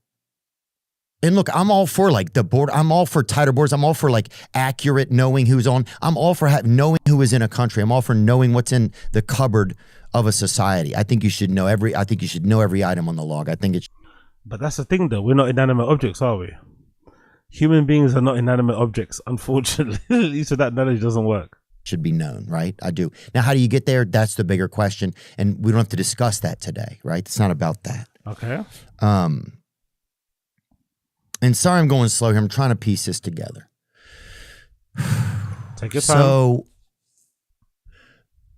and look, I'm all for like the board. I'm all for tighter borders. I'm all for like accurate knowing who's on. I'm all for knowing who is in a country. I'm all for knowing what's in the cupboard of a society. I think you should know every item on the log. I think it's. But that's the thing, though. We're not inanimate objects, are we? Human beings are not inanimate objects, unfortunately. So that knowledge doesn't work. Should be known, right? I do. Now, how do you get there? That's the bigger question, and we don't have to discuss that today, right? It's not about that. Okay. And sorry I'm going slow here. I'm trying to piece this together. Take your time. So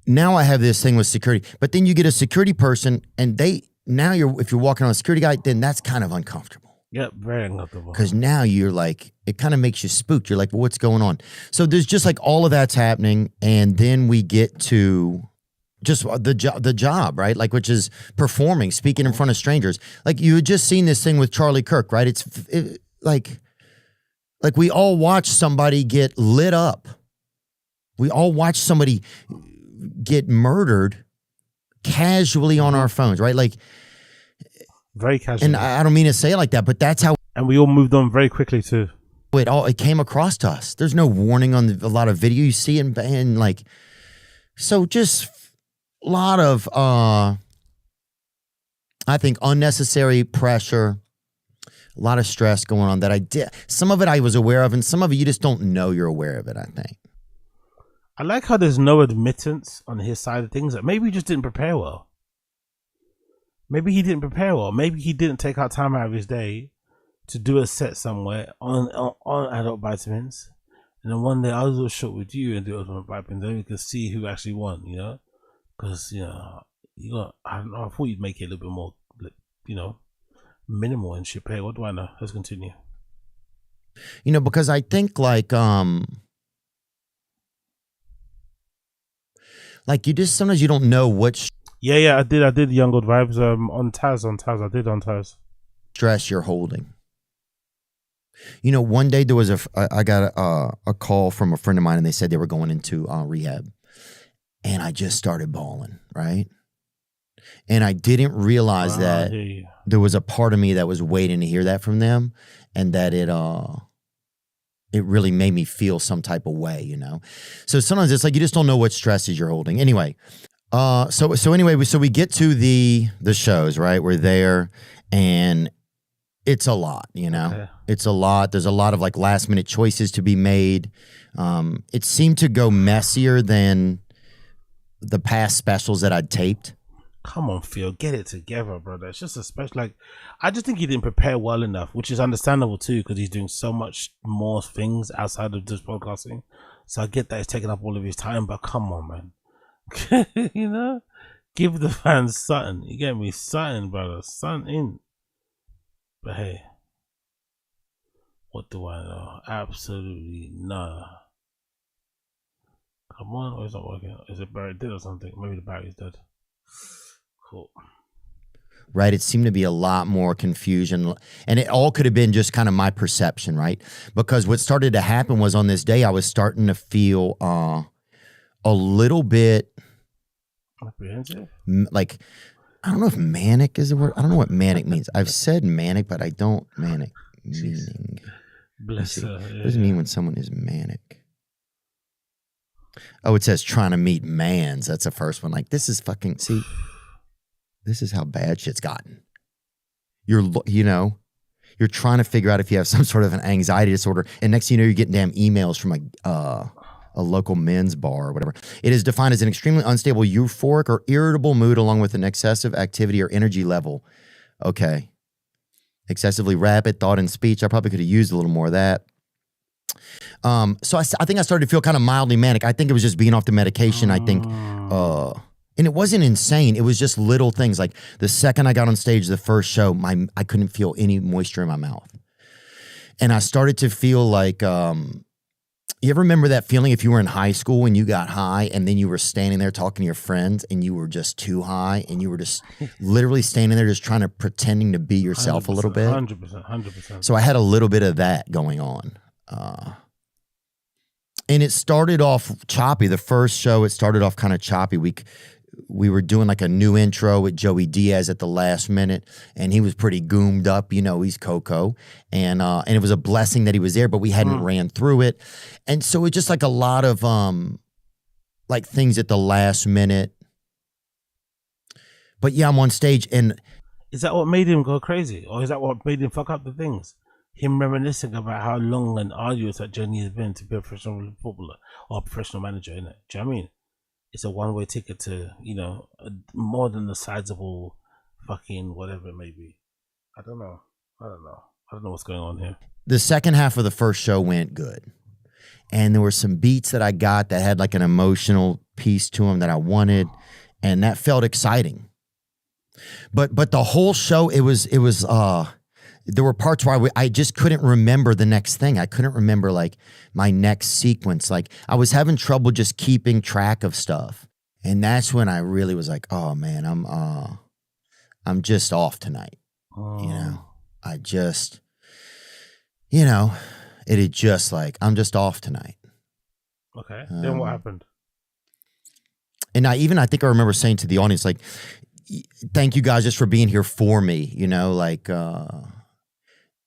now I have this thing with security, but then you get a security person, and if you're walking on a security guy, then that's kind of uncomfortable. Yep, very uncomfortable. Because now you're like, it kind of makes you spooked. You're like, well, what's going on? So there's just like all of that's happening. And then we get to just the job, right? Like, which is performing, speaking in front of strangers. Like you had just seen this thing with Charlie Kirk, right? It's like we all watch somebody get lit up. We all watch somebody get murdered casually on our phones, right? Like, very casual. and I don't mean to say it like that, but that's how. And we all moved on very quickly too. It came across to us. There's no warning on a lot of video you see, and like, so just a lot of I think unnecessary pressure, a lot of stress going on that I did. Some of it I was aware of, and some of it you just don't know you're aware of it, I think. I like how there's no admittance on his side of things. That maybe he just didn't prepare well. Maybe he didn't prepare well. Maybe he didn't take out time out of his day to do a set somewhere on adult vitamins. And then one day I'll do a shot with you and do it on vitamins. Then we can see who actually won, you know? Because, you know, I don't know, I thought you'd make it a little bit more, you know, minimal and shit pay. What do I know? Let's continue. You know, because I think like you just sometimes you don't know what Yeah, I did Young God Vibes on Taz. I did on Taz. stress you're holding. You know, one day there was I got a call from a friend of mine, and they said they were going into rehab, and I just started bawling, right? And I didn't realize that there was a part of me that was waiting to hear that from them, and that it really made me feel some type of way, you know? So sometimes it's like you just don't know what stresses you're holding. Anyway, so we get to the shows, right? We're there, and it's a lot, you know? Okay. It's a lot. There's a lot of like last minute choices to be made. It seemed to go messier than the past specials that I'd taped. Come on, Phil, get it together, brother. It's just a special. Like, I just think he didn't prepare well enough, which is understandable too, because he's doing so much more things outside of just podcasting. So I get that it's taking up all of his time, but come on, man. You know, give the fans something. You get me, something, brother, something. But hey, what do I know? Absolutely nada. Come on, or is it not working? Is it buried dead or something? Maybe the battery's dead. Cool. Right. It seemed to be a lot more confusion, and it all could have been just kind of my perception, right? Because what started to happen was on this day, I was starting to feel a little bit apprehensive. Like, I don't know if manic is the word. I don't know what manic means. I've said manic, but I don't manic meaning. Bless her. What does it mean when someone is manic? Oh, it says trying to meet mans. That's the first one. Like, this is fucking, see, this is how bad shit's gotten. You're trying to figure out if you have some sort of an anxiety disorder, and next thing you know, you're getting damn emails from a local men's bar or whatever. It is defined as an extremely unstable, euphoric, or irritable mood along with an excessive activity or energy level. Okay. Excessively rapid thought and speech. I probably could have used a little more of that. So I think I started to feel kind of mildly manic. I think it was just being off the medication. I think, and it wasn't insane. It was just little things. Like the second I got on stage, the first show, I couldn't feel any moisture in my mouth. And I started to feel like, you ever remember that feeling if you were in high school and you got high and then you were standing there talking to your friends and you were just too high and you were just literally standing there just trying to pretending to be yourself a little bit? 100%. So I had a little bit of that going on. And it started off choppy. The first show, it started off kind of choppy. We were doing like a new intro with Joey Diaz at the last minute, and he was pretty goomed up. You know, he's Coco. And it was a blessing that he was there, but we hadn't ran through it. And so it's just like a lot of like things at the last minute. But yeah, I'm on stage, and is that what made him go crazy? Or is that what made him fuck up the things? Him reminiscing about how long and arduous that journey has been to be a professional footballer or a professional manager, innit? Do you know what I mean? It's a one-way ticket to, you know, more than the sizable fucking whatever it may be. I don't know. I don't know what's going on here. The second half of the first show went good. and there were some beats that I got that had like an emotional piece to them that I wanted, and that felt exciting. But the whole show, it was there were parts where I just couldn't remember the next thing. I couldn't remember like my next sequence. Like I was having trouble just keeping track of stuff. And that's when I really was like, oh man, I'm just off tonight. You know, I just, you know, it had just like, I'm just off tonight. Okay. Then what happened? And I think I remember saying to the audience, like, thank you guys just for being here for me, you know, like,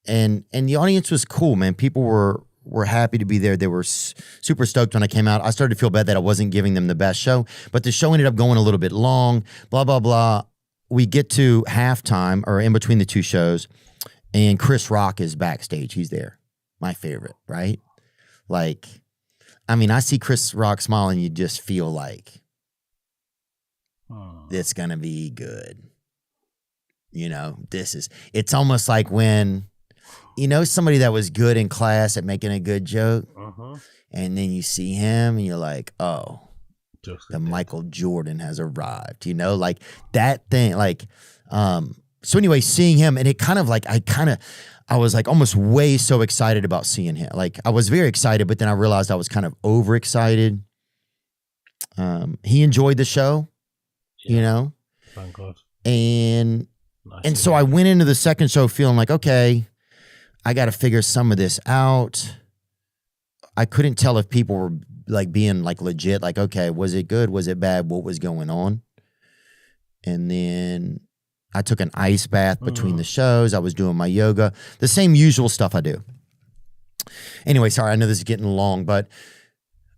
and the audience was cool, man. People were happy to be there. They were super stoked when I came out. I started to feel bad that I wasn't giving them the best show, but the show ended up going a little bit long, blah, blah, blah. We get to halftime or in between the two shows, and Chris Rock is backstage. He's there. My favorite, right? Like, I mean, I see Chris Rock smile and you just feel like it's going to be good. You know, it's almost like when, you know, somebody that was good in class at making a good joke, and then you see him and you're like, oh, the Michael Jordan has arrived, you know, like that thing, like, so anyway, seeing him, and it kind of like, I was like almost way so excited about seeing him. Like I was very excited, but then I realized I was kind of overexcited. He enjoyed the show, you know, Thank God. and so I went into the second show feeling like, okay, I got to figure some of this out. I couldn't tell if people were like being like legit, like, okay, was it good? Was it bad? What was going on? And then I took an ice bath between the shows. I was doing my yoga, the same usual stuff I do. Anyway, sorry, I know this is getting long, but,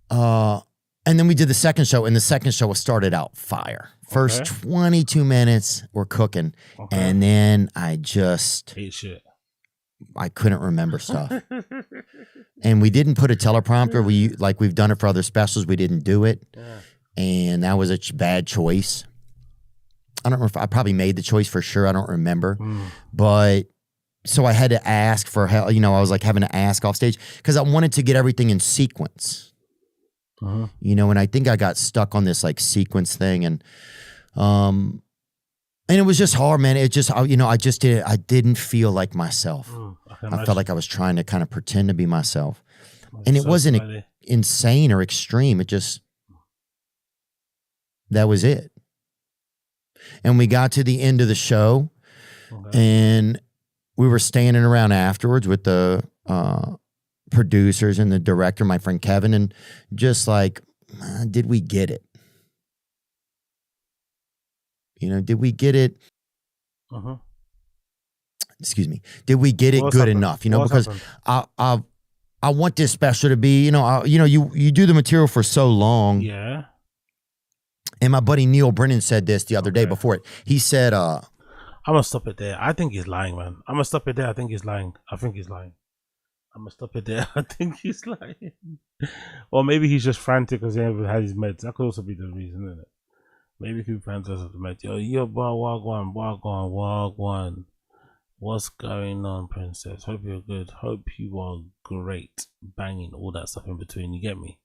and then we did the second show, and the second show started out fire. First 22 minutes, we're cooking. And then I just Hate shit. I couldn't remember stuff. And we didn't put a teleprompter. We've done it for other specials. We didn't do it. Yeah. And that was a bad choice. I don't know if I probably made the choice for sure. I don't remember. But so I had to ask for help. You know, I was like having to ask off stage because I wanted to get everything in sequence. You know, and I think I got stuck on this like sequence thing, and it was just hard, man. It just, you know, I didn't feel like myself. I felt like I was trying to kind of pretend to be myself. And it wasn't insane or extreme. It just, that was it. And we got to the end of the show, and we were standing around afterwards with the producers and the director, my friend Kevin, and just like, did we get it? You know, did we get it? Excuse me. Did we get it good enough? You know, because I want this special to be, you do the material for so long. Yeah. And my buddy Neil Brennan said this the other day before it. He said, I'm gonna stop it there. I think he's lying, man. I'm gonna stop it there. I think he's lying. I'm gonna stop it there. I think he's lying. Or maybe he's just frantic because he never had his meds. That could also be the reason, isn't it? Maybe people frantic with the meds. Yo, Wagwan. What's going on, princess? Hope you're good. Hope you are great. Banging, all that stuff in between. You get me?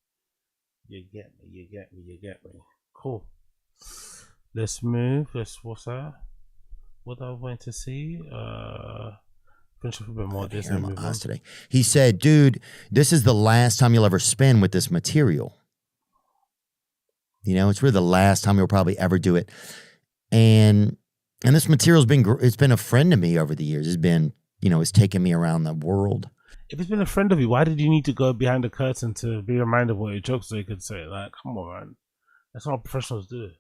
You get me. Cool. Let's move. What's that? What I want to see? Finish up a bit more. This and move on. Today. He said, dude, this is the last time you'll ever spend with this material. You know, it's really the last time you'll probably ever do it. And this material's been a friend to me over the years. It's been, it's taken me around the world. If it's been a friend of you, why did you need to go behind the curtain to be reminded of what your jokes so you could say? Like, come on, man. That's not what professionals do.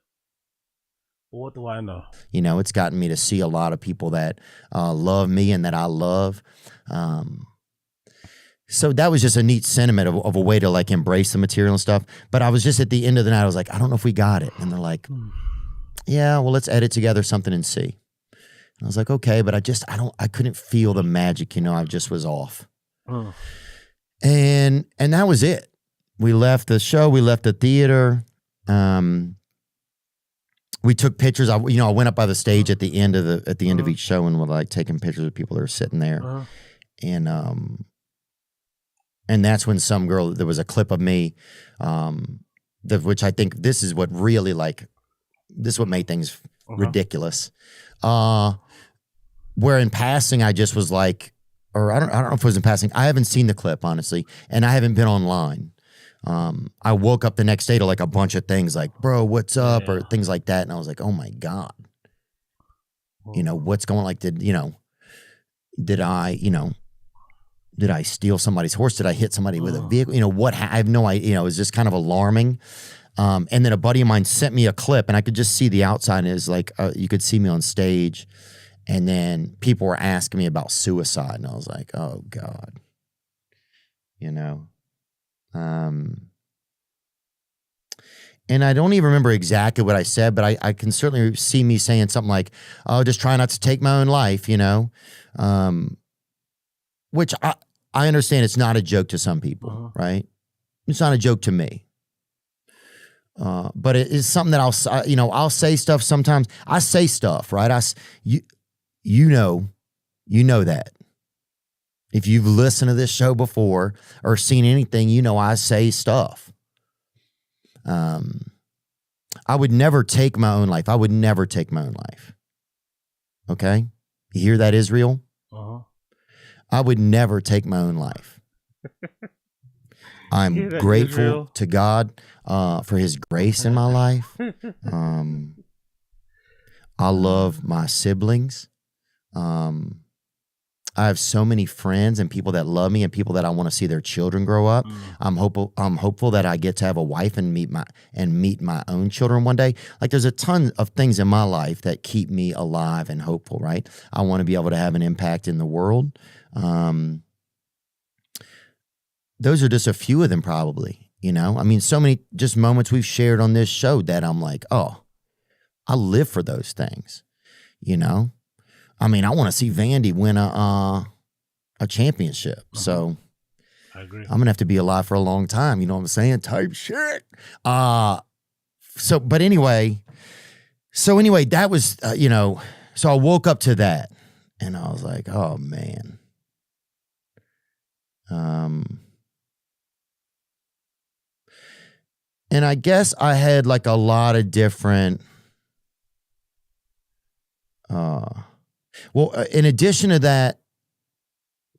But what do I know? It's gotten me to see a lot of people that love me and that I love. So that was just a neat sentiment of a way to like embrace the material and stuff. But I was just at the end of the night, I was like, I don't know if we got it. And they're like, yeah, well, let's edit together something and see. And I was like, okay, but I couldn't feel the magic, I just was off. And that was it. We left the show, we left the theater. We took pictures. I went up by the stage at the end of each show and was like taking pictures of people that are sitting there. And And that's when some girl, there was a clip of me, which I think this is what really this is what made things ridiculous. Where in passing, I just was like, or I don't know if it was in passing. I haven't seen the clip, honestly, and I haven't been online. I woke up the next day to like a bunch of things like, bro, what's up? Or things like that. And I was like, oh my God, what's going on? Like, did I steal somebody's horse? Did I hit somebody with a vehicle? I have no idea. It was just kind of alarming. And then a buddy of mine sent me a clip and I could just see the outside. And it was like, you could see me on stage. And then people were asking me about suicide. And I was like, oh God, and I don't even remember exactly what I said, but I can certainly see me saying something like, oh, just try not to take my own life, which I understand it's not a joke to some people, right? It's not a joke to me. But it is something that I'll say stuff sometimes. I say stuff, right? You know that. If you've listened to this show before or seen anything, I say stuff. I would never take my own life. I would never take my own life. Okay? You hear that, Israel? I would never take my own life. I'm grateful Israel? to God for his grace in my life. I love my siblings. I have so many friends and people that love me and people that I want to see their children grow up. I'm hopeful that I get to have a wife and meet my own children one day. Like there's a ton of things in my life that keep me alive and hopeful, right? I want to be able to have an impact in the world. Those are just a few of them probably, I mean, so many just moments we've shared on this show that I'm like, oh, I live for those things, I mean, I want to see Vandy win a championship. So I agree. I'm going to have to be alive for a long time. You know what I'm saying? Type shit. But anyway, that was, so I woke up to that and I was like, oh man. And I guess I had like a lot of different, well, in addition to that,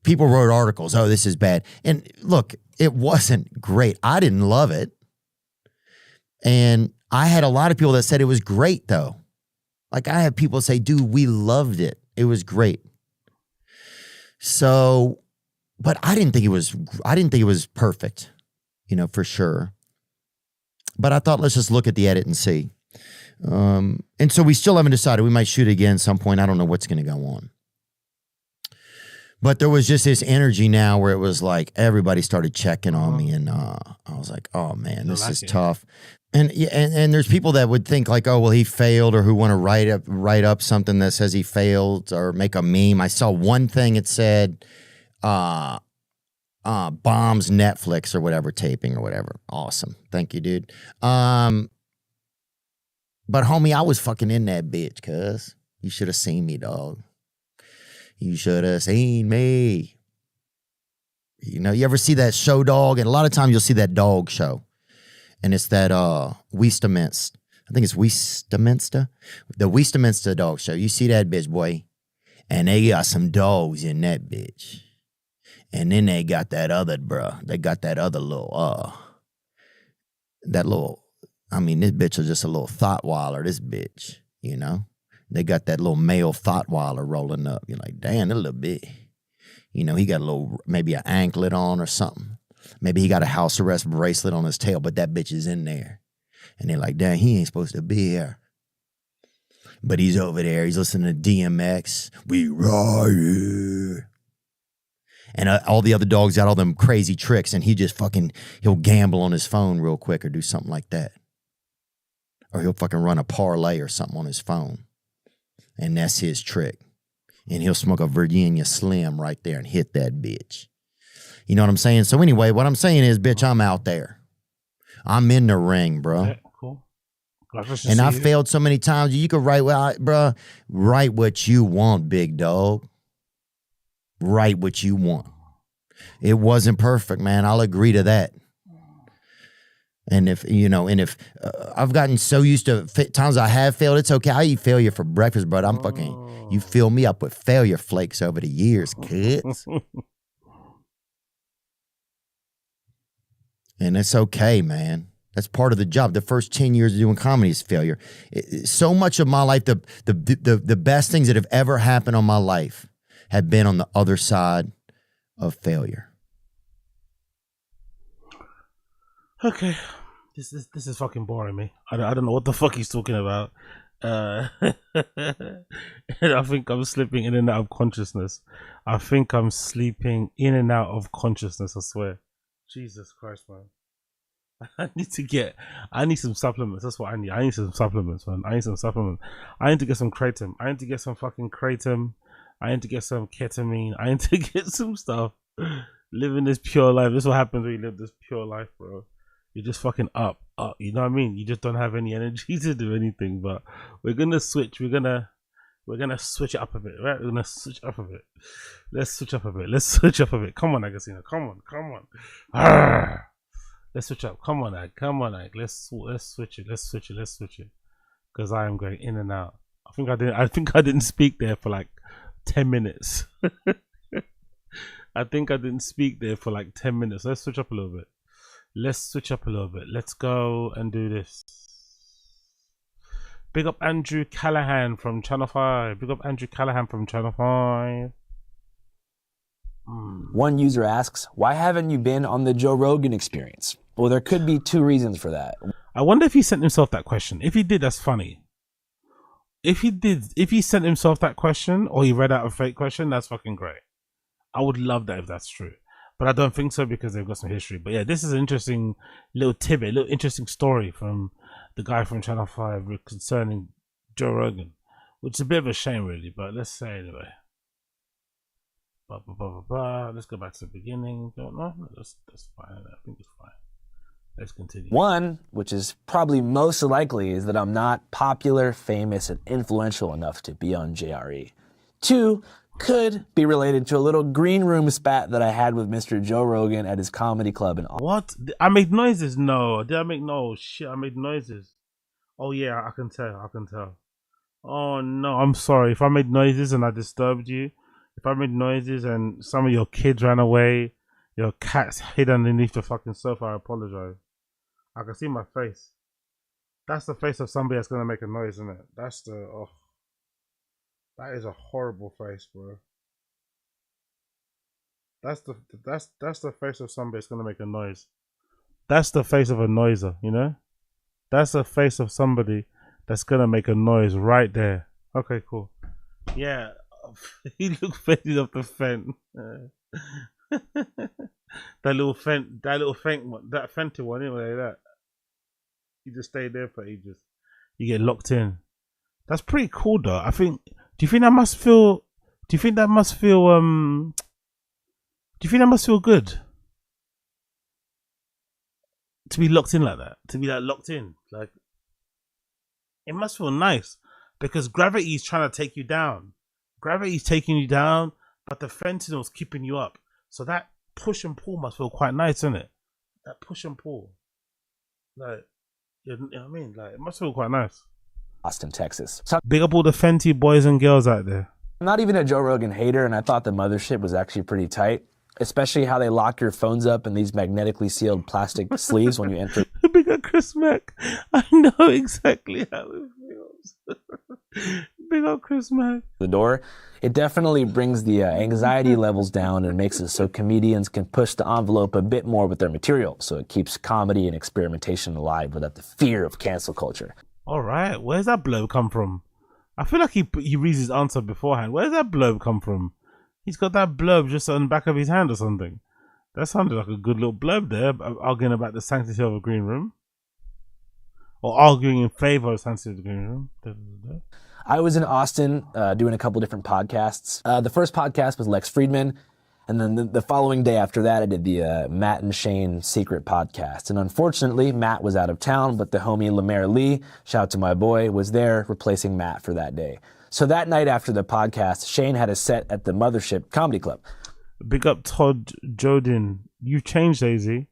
people wrote articles. Oh, this is bad. And look, it wasn't great. I didn't love it. And I had a lot of people that said it was great though. Like I had people say, dude, we loved it. It was great. So, but I didn't think it was perfect, for sure. But I thought, let's just look at the edit and see. And so we still haven't decided. We might shoot it again at some point. I don't know what's going to go on. But there was just this energy now where it was like everybody started checking on me. And I was like, oh, man, this is tough. And there's people that would think like, oh, well, he failed, or who want to write up something that says he failed or make a meme. I saw one thing it said, bombs Netflix or whatever, taping or whatever. Awesome. Thank you, dude. But homie, I was fucking in that bitch, cuz. You should have seen me, dog. You should have seen me. You ever see that show, dog? And a lot of times you'll see that dog show. And it's that Westminster. I think it's Westminster. The Westminster dog show. You see that bitch, boy. And they got some dogs in that bitch. And then they got that other, bruh. They got that other little, I mean, this bitch is just a little thoughtweiler, this bitch, They got that little male thoughtweiler rolling up. You're like, damn, that little bit. He got a little, maybe an anklet on or something. Maybe he got a house arrest bracelet on his tail, but that bitch is in there. And they're like, damn, he ain't supposed to be here. But he's over there. He's listening to DMX. We ride here. And all the other dogs got all them crazy tricks, and he just he'll gamble on his phone real quick or do something like that. Or he'll fucking run a parlay or something on his phone. And that's his trick. And he'll smoke a Virginia Slim right there and hit that bitch. You know what I'm saying? So anyway, what I'm saying is, bitch, I'm out there. I'm in the ring, bro. Yeah, cool. And I failed so many times. You could write, write what you want, big dog. Write what you want. It wasn't perfect, man. I'll agree to that. And if I've gotten so used to times I have failed, it's okay. I eat failure for breakfast, but I'm fucking, you fill me up with failure flakes over the years, kids. And it's okay, man. That's part of the job. The first 10 years of doing comedy is failure. So much of my life, the best things that have ever happened on my life have been on the other side of failure. Okay. This is fucking boring me. I don't know what the fuck he's talking about. And I think I'm slipping in and out of consciousness. I think I'm sleeping in and out of consciousness, I swear. Jesus Christ, man. I need some supplements. That's what I need. I need some supplements, man. I need some supplements. I need to get some kratom. I need to get some fucking kratom. I need to get some ketamine. I need to get some stuff. Living this pure life. This is what happens when you live this pure life, bro. You're just fucking up. You know what I mean? You just don't have any energy to do anything. But we're gonna switch. We're gonna switch it up a bit, right? We're gonna switch up a bit. Let's switch up a bit. Let's switch up a bit. Come on, Agostina. Come on. Arrgh. Let's switch up. Come on, Ag. Let's switch it. Because I am going in and out. I think I didn't speak there for like 10 minutes. I think I didn't speak there for like 10 minutes. Let's switch up a little bit. Let's go and do this. Big up Andrew Callahan from Channel 5. One user asks, why haven't you been on the Joe Rogan Experience? Well, there could be two reasons for that. I wonder if he sent himself that question. If he did, that's funny. If he sent himself that question or he read out a fake question, that's fucking great. I would love that if that's true. But I don't think so because they've got some history. But yeah, this is an interesting little tidbit, little interesting story from the guy from Channel 5 concerning Joe Rogan, which is a bit of a shame really, but let's say anyway. Let's go back to the beginning. No, that's fine. I think it's fine. Let's continue. One, which is probably most likely, is that I'm not popular, famous, and influential enough to be on JRE. Two, could be related to a little green room spat that I had with Mr. Joe Rogan at his comedy club in Austin. What? I made noises? No. Did I make no shit? I made noises. Oh yeah, I can tell. Oh no, I'm sorry. If I made noises and I disturbed you, if I made noises and some of your kids ran away, your cats hid underneath the fucking sofa, I apologize. I can see my face. That's the face of somebody that's gonna make a noise, isn't it? That is a horrible face, bro. That's the face of somebody that's gonna make a noise. That's the face of a noiser, you know? That's the face of somebody that's gonna make a noise right there. Okay, cool. Yeah, he looked faded off the fence. that Fenty one, anyway, that. You just stay there for ages. You get locked in. That's pretty cool, though. I think. Do you think that must feel? Do you think that must feel? Do you think that must feel good? To be locked in like that. To be like locked in, like it must feel nice because gravity is trying to take you down. Gravity's taking you down, but the fentanyl's keeping you up. So that push and pull must feel quite nice, isn't it? That push and pull, like you know what I mean? Like it must feel quite nice. Austin, Texas. So Big up all the Fenty boys and girls out there. I'm not even a Joe Rogan hater, and I thought the mothership was actually pretty tight, especially how they lock your phones up in these magnetically sealed plastic sleeves when you enter. Big up Chris Mack. I know exactly how it feels. Big up Chris Mack. The door. It definitely brings the anxiety levels down and makes it so comedians can push the envelope a bit more with their material, so it keeps comedy and experimentation alive without the fear of cancel culture. All right, where's that blurb come from? I feel like he reads his answer beforehand. Where's that blurb come from? He's got that blurb just on the back of his hand or something. That sounded like a good little blurb there, arguing about the sanctity of a green room. Or arguing in favor of sanctity of the green room. I was in Austin doing a couple different podcasts. The first podcast was Lex Friedman, and then the following day after that, I did the Matt and Shane Secret Podcast. And unfortunately, Matt was out of town, but the homie Lemaire Lee, shout out to my boy, was there replacing Matt for that day. So that night after the podcast, Shane had a set at the Mothership Comedy Club. Big up Todd Jodin. You've changed, Daisy.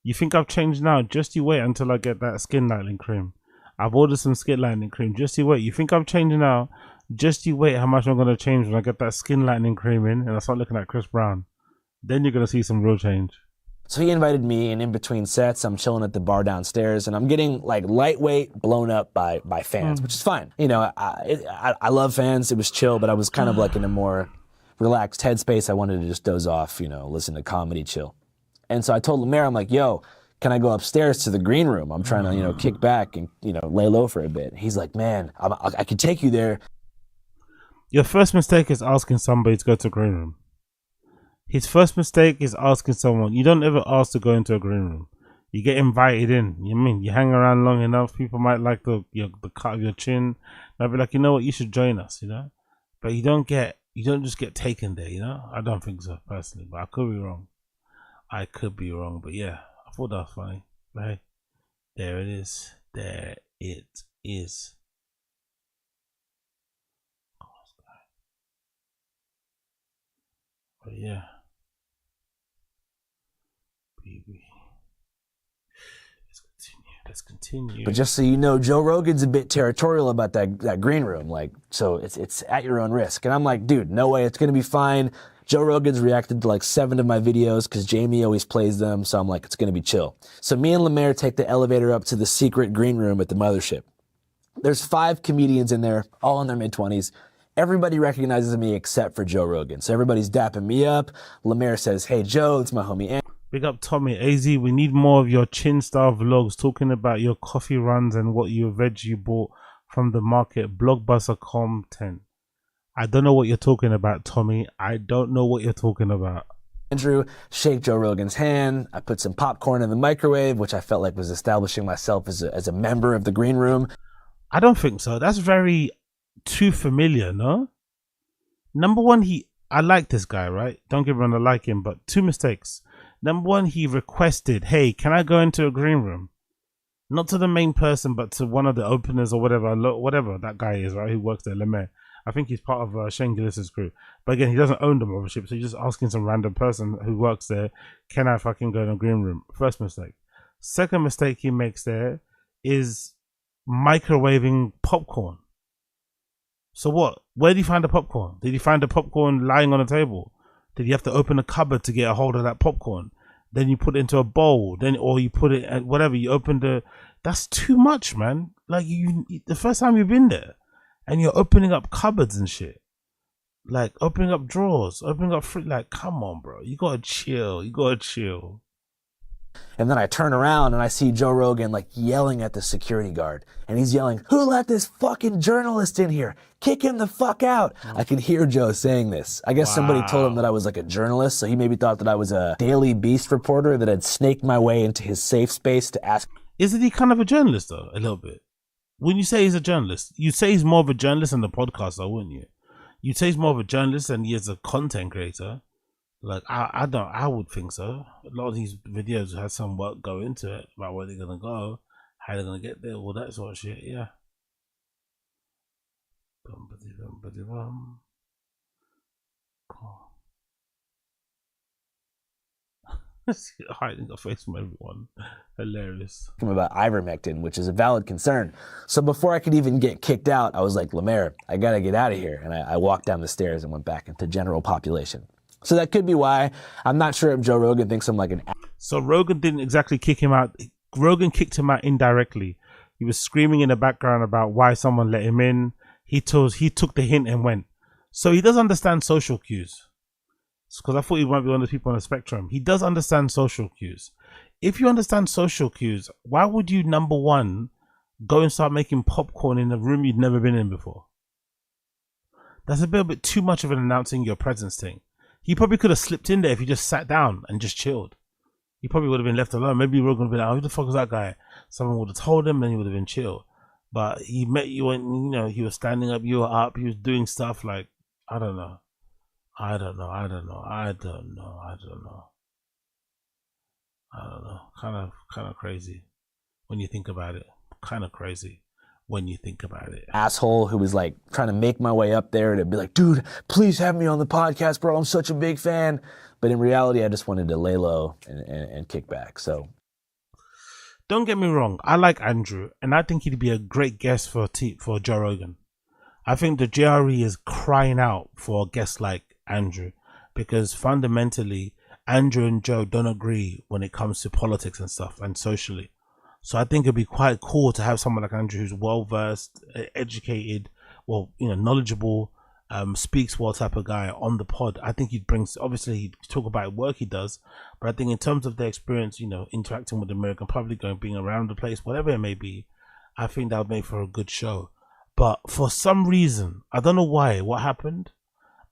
You think I've changed now? Just you wait until I get that skin lightening cream. I've ordered some skin lightening cream. Just you wait. You think I've changed now? Just you wait how much I'm going to change when I get that skin lightening cream in and I start looking at Chris Brown. Then you're going to see some real change. So he invited me, and in between sets, I'm chilling at the bar downstairs, and I'm getting like lightweight blown up by fans, which is fine. You know, I love fans. It was chill, but I was kind of like in a more relaxed headspace. I wanted to just doze off, you know, listen to comedy, chill. And so I told Lemaire, I'm like, yo, can I go upstairs to the green room? I'm trying to, you know, kick back and, you know, lay low for a bit. He's like, man, I could take you there. Your first mistake is asking somebody to go to a green room. His first mistake is asking someone. You don't ever ask to go into a green room. You get invited in. You know what I mean? You hang around long enough, people might like the cut of your chin. They'll be like, you know what, you should join us, you know? But you don't just get taken there, you know? I don't think so, personally, but I could be wrong. But yeah, I thought that was funny. Right? There it is. There it is. But yeah. Baby. Let's continue. But just so you know, Joe Rogan's a bit territorial about that green room. Like, so it's at your own risk. And I'm like, dude, no way, it's gonna be fine. Joe Rogan's reacted to like 7 of my videos because Jamie always plays them. So I'm like, it's gonna be chill. So me and Lemaire take the elevator up to the secret green room at the mothership. There's 5 comedians in there, all in their mid-20s. Everybody recognizes me except for Joe Rogan. So everybody's dapping me up. Lemaire says, hey, Joe, it's my homie. Big up Tommy. AZ, we need more of your chin style vlogs talking about your coffee runs and what your veg you bought from the market. Blockbuster content. I don't know what you're talking about, Tommy. I don't know what you're talking about. Andrew shake Joe Rogan's hand. I put some popcorn in the microwave, which I felt like was establishing myself as a member of the green room. I don't think so. That's very too familiar, no? Number one, I like this guy, right? Don't get me wrong, I like him, but 2 mistakes. Number one, he requested, hey, can I go into a green room? Not to the main person, but to one of the openers or whatever that guy is, right? Who works there, Lemaire. I think he's part of Shane Gillis's crew. But again, he doesn't own the membership, so he's just asking some random person who works there, can I fucking go in a green room? First mistake. Second mistake he makes there is microwaving popcorn. So what? Where did he find the popcorn? Did he find the popcorn lying on the table? Did you have to open a cupboard to get a hold of that popcorn? Then you put it into a bowl, or you put it at whatever. You open that's too much, man. Like the first time you've been there, and you're opening up cupboards and shit, like opening up drawers, opening up like, come on, bro. You gotta chill. And then I turn around and I see Joe Rogan like yelling at the security guard. And he's yelling, who let this fucking journalist in here? Kick him the fuck out. I can hear Joe saying this. I guess somebody told him that I was like a journalist, so he maybe thought that I was a Daily Beast reporter that had snaked my way into his safe space to ask. Isn't he kind of a journalist though? A little bit. When you say he's a journalist, you'd say he's more of a journalist than the podcaster, wouldn't you? You'd say he's more of a journalist than he is a content creator. Like, I would think so. A lot of these videos have some work go into it about where they're going to go, how they're going to get there, all that sort of shit, yeah. Hiding a face from everyone. Hilarious. About ivermectin, which is a valid concern. So before I could even get kicked out, I was like, Lemaire, I got to get out of here. And I walked down the stairs and went back into general population. So that could be why. I'm not sure if Joe Rogan thinks I'm like an... So Rogan didn't exactly kick him out. Rogan kicked him out indirectly. He was screaming in the background about why someone let him in. He took the hint and went. So he does understand social cues. Because I thought he might be one of the people on the spectrum. He does understand social cues. If you understand social cues, why would you, number one, go and start making popcorn in a room you'd never been in before? That's a bit too much of an announcing your presence thing. He probably could have slipped in there if he just sat down and just chilled. He probably would have been left alone. Maybe Rogan would have been like, oh, who the fuck was that guy? Someone would have told him and he would have been chill. But he met you and, he was standing up, you were up, he was doing stuff like, I don't know. Kind of crazy when you think about it. Kind of crazy. when you think about it. Asshole who was like trying to make my way up there to be like, dude, please have me on the podcast, bro. I'm such a big fan. But in reality, I just wanted to lay low and kick back. So don't get me wrong, I like Andrew, and I think he'd be a great guest for Joe Rogan. I think the JRE is crying out for a guest like Andrew, because fundamentally, Andrew and Joe don't agree when it comes to politics and stuff and socially. So I think it'd be quite cool to have someone like Andrew who's well versed, educated, well, knowledgeable, speaks well type of guy on the pod. I think he'd bring, obviously he'd talk about work he does, but I think in terms of their experience, interacting with the American public and being around the place, whatever it may be, I think that would make for a good show. But for some reason, I don't know why, what happened,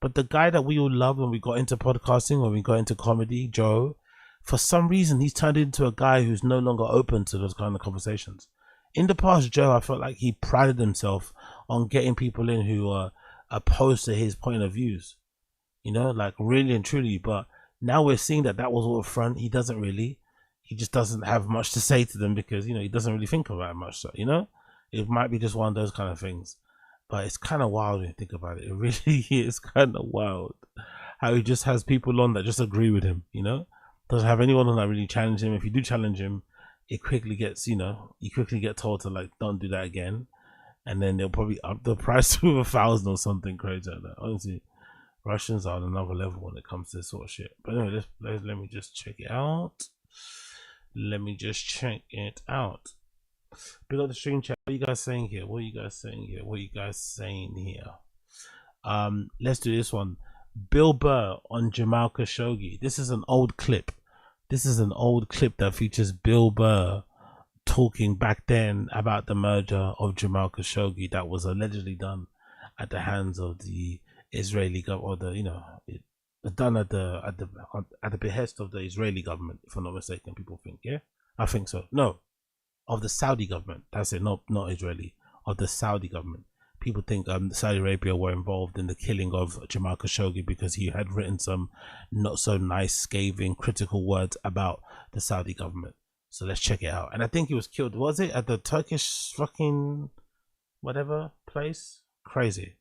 but the guy that we all love when we got into podcasting, when we got into comedy, Joe, for some reason, he's turned into a guy who's no longer open to those kind of conversations. In the past, Joe, I felt like he prided himself on getting people in who are opposed to his point of views, like really and truly. But now we're seeing that was all a front. He doesn't really. He just doesn't have much to say to them because, he doesn't really think about it much. So, it might be just one of those kind of things. But it's kind of wild when you think about it. It really is kind of wild how he just has people on that just agree with him, Doesn't have anyone on that really challenge him. If you do challenge him, it quickly gets, you quickly get told to like, don't do that again. And then they'll probably up the price to 1,000 or something crazy like that. Honestly, Russians are on another level when it comes to this sort of shit. But anyway, let me just check it out. Big up the stream chat. What are you guys saying here? Let's do this one. Bill Burr on Jamal Khashoggi. This is an old clip. That features Bill Burr talking back then about the murder of Jamal Khashoggi that was allegedly done at the hands of the Israeli government, or done at the behest of the Israeli government, if I'm not mistaken. People think, yeah, I think so. No, of the Saudi government. That's it. Not Israeli. Of the Saudi government. People think Saudi Arabia were involved in the killing of Jamal Khashoggi because he had written some not so nice, scathing, critical words about the Saudi government. So let's check it out. And I think he was killed. Was it at the Turkish fucking whatever place? Crazy.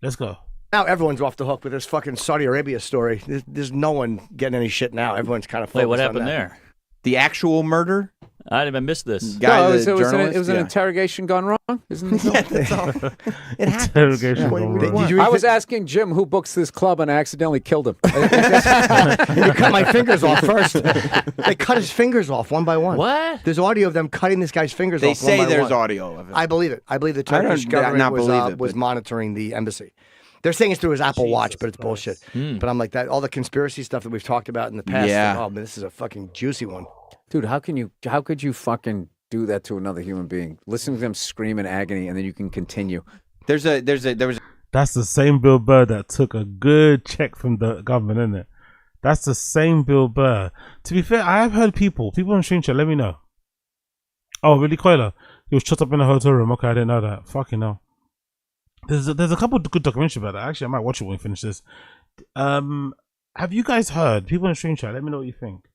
Let's go. Now everyone's off the hook with this fucking Saudi Arabia story. There's no one getting any shit now. Everyone's kind of focused. Wait, what on happened that. there? The actual murder? I didn't even miss this. Guy, No, the journalist? it was an Yeah. interrogation gone wrong, isn't it? Yeah, that's all. It happens. Interrogation Yeah. gone Did wrong. you read I was the- asking Jim who books this club, and I accidentally killed him. You cut my fingers off first. They cut his fingers off one by one. What? There's audio of them cutting this guy's fingers They off. say one by there's one. audio of it. I believe it. I believe the I don't Turkish government not was, believe it, was but- monitoring the embassy. They're saying it's through his Apple Watch, Jesus but it's bullshit. Christ. But I'm like that. All the conspiracy stuff that we've talked about in the past. Yeah. like, oh man, this is a fucking juicy one. Dude, how could you fucking do that to another human being? Listen to them scream in agony, and then you can continue. There was That's the same Bill Burr that took a good check from the government, isn't it? That's the same Bill Burr. To be fair, I have heard people on stream chat, let me know. Oh, really, Coiler? He was shut up in a hotel room. Okay, I didn't know that. Fucking hell. There's a couple of good documentaries about that. Actually, I might watch it when we finish this. Have you guys heard, people in stream chat, let me know what you think.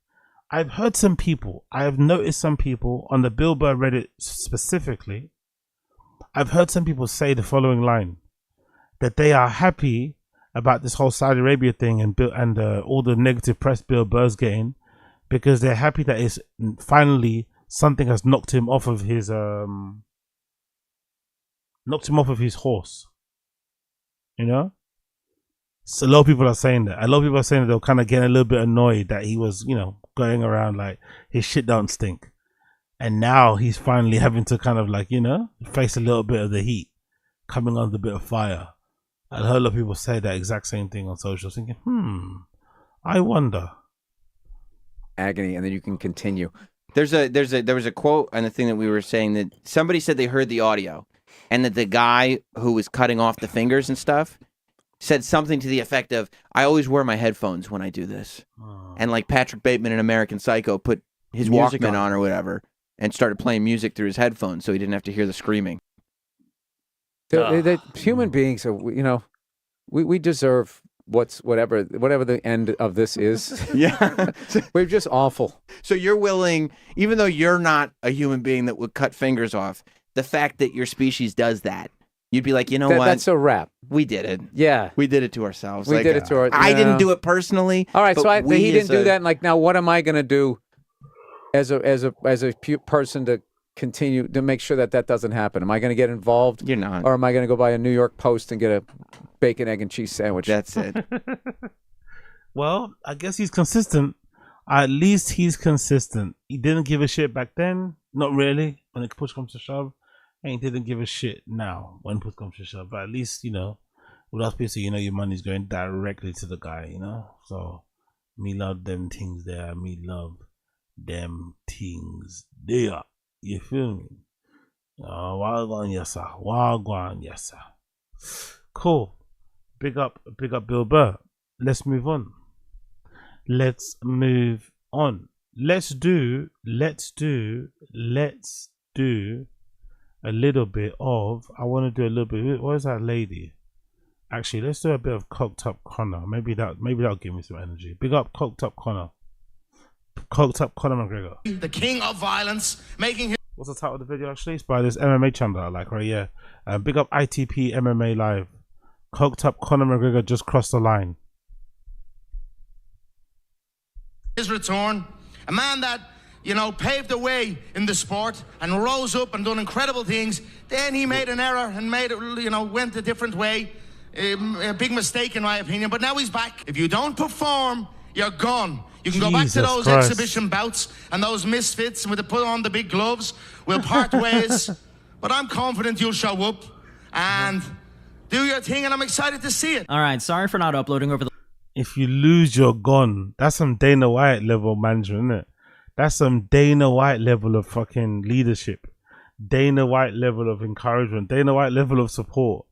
I have noticed some people on the Bill Burr Reddit specifically, I've heard some people say the following line, that they are happy about this whole Saudi Arabia thing and all the negative press Bill Burr's getting, because they're happy that it's finally something has knocked him off of his horse. So a lot of people are saying that. A lot of people are saying that they're kind of getting a little bit annoyed that he was, going around like his shit don't stink. And now he's finally having to kind of like, face a little bit of the heat, coming under a bit of fire. I heard a lot of people say that exact same thing on social, thinking, I wonder. Agony, and then you can continue. there was a quote on the thing that we were saying that somebody said they heard the audio, and that the guy who was cutting off the fingers and stuff said something to the effect of, "I always wear my headphones when I do this," and like Patrick Bateman in American Psycho put his Music Walkman on. on or whatever and started playing music through his headphones so he didn't have to hear the screaming. Human beings are, we deserve whatever the end of this is. Yeah. We're just awful. So you're willing, even though you're not a human being that would cut fingers off, the fact that your species does that. You'd be like, you know what? That's a wrap. We did it. Yeah. We did it to ourselves. We did it to our. I didn't do it personally. All right, so he didn't do that. And like, now what am I going to do as a person to continue to make sure that doesn't happen? Am I going to get involved? You're not. Or am I going to go buy a New York Post and get a bacon, egg, and cheese sandwich? That's it. Well, I guess he's consistent. At least he's consistent. He didn't give a shit back then. Not really. When it push comes to shove. And he didn't give a shit now when push comes to shove. But at least, you know, with us people, you know, your money's going directly to the guy, you know. So, me love them things there. Me love them things there. You feel me? Wagwan, yes, sir. Wagwan, yes, sir. Cool. Big up Bill Burr. Let's move on. Let's do a little bit of, I want to do a little bit, what is that lady? Actually, let's do a bit of Coked Up Connor. Maybe that'll give me some energy. Big up Coked Up Connor. Coked Up Conor McGregor. The king of violence, making him. What's the title of the video actually? It's by this MMA channel I like, right? Yeah. Big up ITP MMA Live. Coked Up Conor McGregor just crossed the line. His return, a man that, you know, paved the way in the sport and rose up and done incredible things. Then he made an error and went a different way. A big mistake in my opinion, but now he's back. If you don't perform, you're gone. You can go back to those exhibition bouts and those misfits with the put on the big gloves. We'll part ways, but I'm confident you'll show up and do your thing, and I'm excited to see it. All right, sorry for not uploading over the... If you lose, you're gone. That's some Dana White level management, isn't it? That's some Dana White level of fucking leadership. Dana White level of encouragement. Dana White level of support.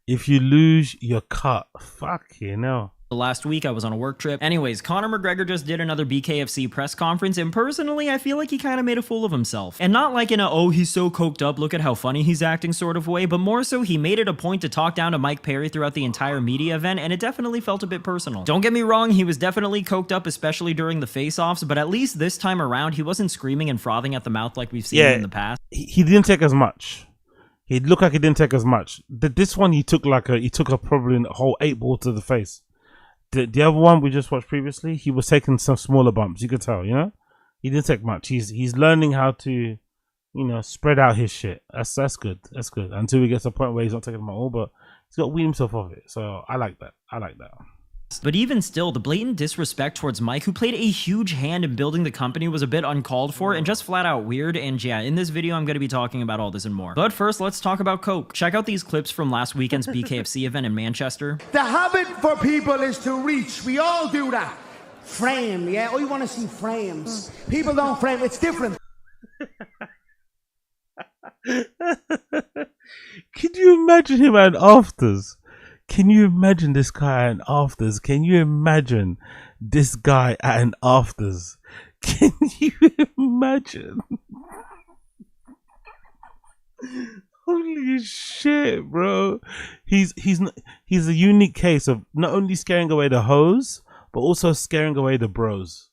If you lose, you're cut. Fuck you know. Last week I was on a work trip. Anyways, Conor McGregor just did another BKFC press conference, and personally I feel like he kind of made a fool of himself. And not like in a, oh, he's so coked up, look at how funny he's acting sort of way, but more so he made it a point to talk down to Mike Perry throughout the entire media event, and it definitely felt a bit personal. Don't get me wrong, he was definitely coked up, especially during the face-offs, but at least this time around he wasn't screaming and frothing at the mouth like we've seen in the past. He didn't take as much. He looked like he didn't take as much. This one he took probably a whole 8 ball to the face. The other one we just watched previously, he was taking some smaller bumps. You could tell, you know, he didn't take much. He's learning how to, you know, spread out his shit. That's good. That's good. Until he gets to a point where he's not taking them all, but he's got to wean himself off it. So I like that. But even still, the blatant disrespect towards Mike, who played a huge hand in building the company, was a bit uncalled for and just flat out weird. And yeah, in this video, I'm going to be talking about all this and more. But first, let's talk about Coke. Check out these clips from last weekend's BKFC event in Manchester. The habit for people is to reach. We all do that. Frame, yeah? I want to see frames. People don't frame. It's different. Can you imagine him at afters? Can you imagine this guy at an afters? Can you imagine this guy at an afters? Can you imagine? Holy shit, bro. He's a unique case of not only scaring away the hoes, but also scaring away the bros.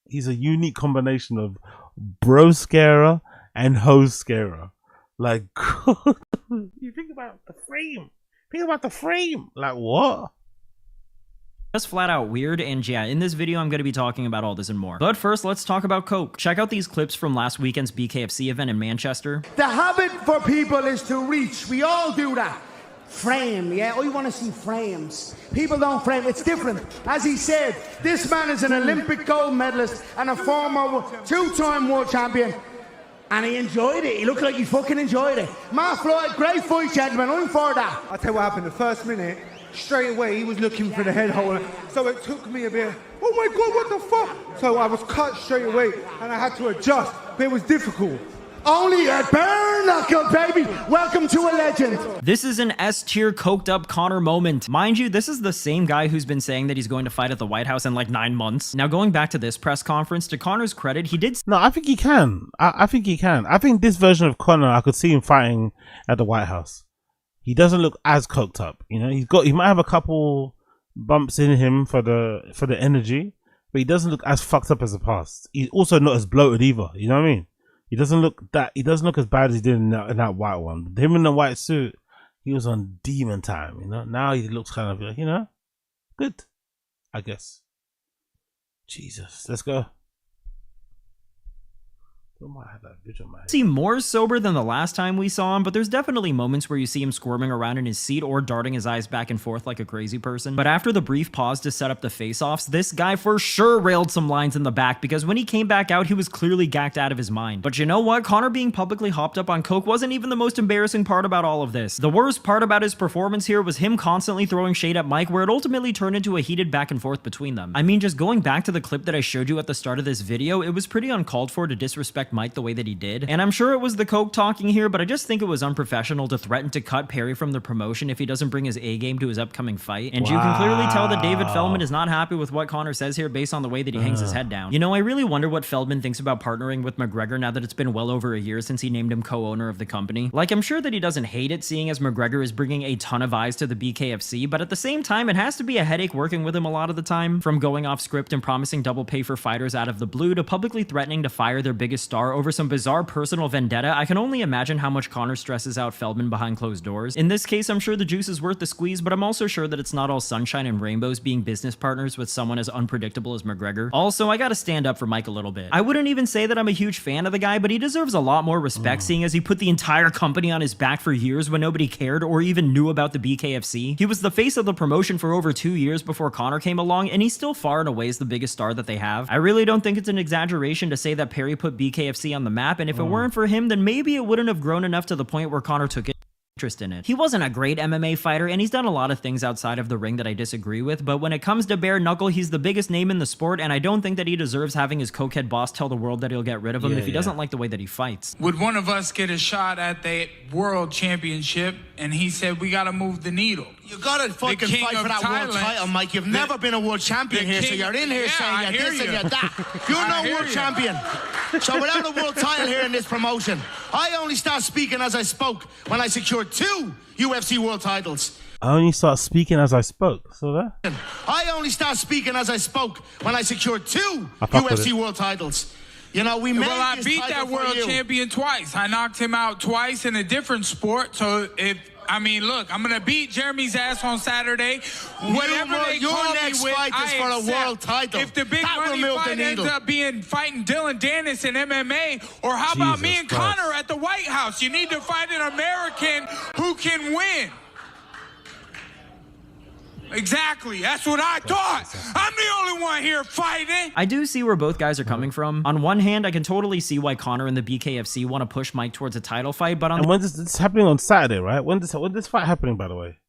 He's a unique combination of bro scarer and hose scarer. Like, God, you think about the frame. Think about the frame. Like, what? Just flat out weird, and yeah, in this video I'm going to be talking about all this and more. But first, let's talk about Coke. Check out these clips from last weekend's BKFC event in Manchester. The habit for people is to reach. We all do that. Frame, yeah? I want to see frames. People don't frame. It's different. As he said, this man is an Olympic gold medalist and a former 2-time world champion. And he enjoyed it. He looked like he fucking enjoyed it. Mark Floyd, great fight, gentlemen. I'm for that. I'll tell you what happened. The first minute, straight away, he was looking for the head holder. So it took me a bit, oh my God, what the fuck? So I was cut straight away, and I had to adjust. But it was difficult. Only a bare knuckle, baby. Welcome to a legend. This is an S-tier coked up Conor moment. Mind you, this is the same guy who's been saying that he's going to fight at the White House in like 9 months. Now going back to this press conference, to Conor's credit, he did... No, I think he can. I think he can. I think this version of Conor, I could see him fighting at the White House. He doesn't look as coked up. You know, he might have a couple bumps in him for the energy, but he doesn't look as fucked up as the past. He's also not as bloated either. You know what I mean? He doesn't look as bad as he did in that white one. Him in the white suit, he was on demon time, you know. Now he looks kind of, you know, good, I guess. Jesus, let's go. Seem more sober than the last time we saw him, but there's definitely moments where you see him squirming around in his seat or darting his eyes back and forth like a crazy person. But after the brief pause to set up the face-offs, this guy for sure railed some lines in the back, because when he came back out, he was clearly gacked out of his mind. But you know what? Conor being publicly hopped up on coke wasn't even the most embarrassing part about all of this. The worst part about his performance here was him constantly throwing shade at Mike, where it ultimately turned into a heated back and forth between them. I mean, just going back to the clip that I showed you at the start of this video, it was pretty uncalled for to disrespect Mike the way that he did. And I'm sure it was the coke talking here, but I just think it was unprofessional to threaten to cut Perry from the promotion if he doesn't bring his A game to his upcoming fight. And you can clearly tell that David Feldman is not happy with what Conor says here based on the way that he hangs his head down. You know, I really wonder what Feldman thinks about partnering with McGregor now that it's been well over a year since he named him co-owner of the company. Like, I'm sure that he doesn't hate it, seeing as McGregor is bringing a ton of eyes to the BKFC, but at the same time, it has to be a headache working with him a lot of the time. From going off script and promising double pay for fighters out of the blue to publicly threatening to fire their biggest star over some bizarre personal vendetta, I can only imagine how much Conor stresses out Feldman behind closed doors. In this case, I'm sure the juice is worth the squeeze, but I'm also sure that it's not all sunshine and rainbows being business partners with someone as unpredictable as McGregor. Also, I gotta stand up for Mike a little bit. I wouldn't even say that I'm a huge fan of the guy, but he deserves a lot more respect, seeing as he put the entire company on his back for years when nobody cared or even knew about the BKFC. He was the face of the promotion for over 2 years before Conor came along, and he's still far and away the biggest star that they have. I really don't think it's an exaggeration to say that Perry put BKFC on the map, and if it weren't for him, then maybe it wouldn't have grown enough to the point where Conor took interest in it. He wasn't a great MMA fighter, and he's done a lot of things outside of the ring that I disagree with, but when it comes to bare knuckle, he's the biggest name in the sport, and I don't think that he deserves having his cokehead boss tell the world that he'll get rid of him if he doesn't like the way that he fights. Would one of us get a shot at the world championship? And he said, we got to move the needle. You got to fucking fight for that world title, Mike. You've never been a world champion here, so you're in here saying you're this and you're that. You're no world champion. So without a world title here in this promotion, I only start speaking as I spoke when I secured 2 UFC world titles. I only start speaking as I spoke. So that? I only start speaking as I spoke when I secured 2 UFC world titles. You know, we made Well, I this beat title that for world you. champion twice. I knocked him out twice in a different sport. So I mean, look, I'm gonna beat Jeremy's ass on Saturday. Whatever they your call next me with, fight is I for a accept. world title. If the big That will money move the fight ends needle. up being fighting Dylan Dennis in MMA, or how about me and Christ. Conor at the White House? You need to fight an American who can win. Exactly. That's what I thought. I'm the only one here fighting. I do see where both guys are coming from. On one hand, I can totally see why Conor and the BKFC want to push Mike towards a title fight, but on And when this is happening on Saturday, right? When this fight happening, by the way?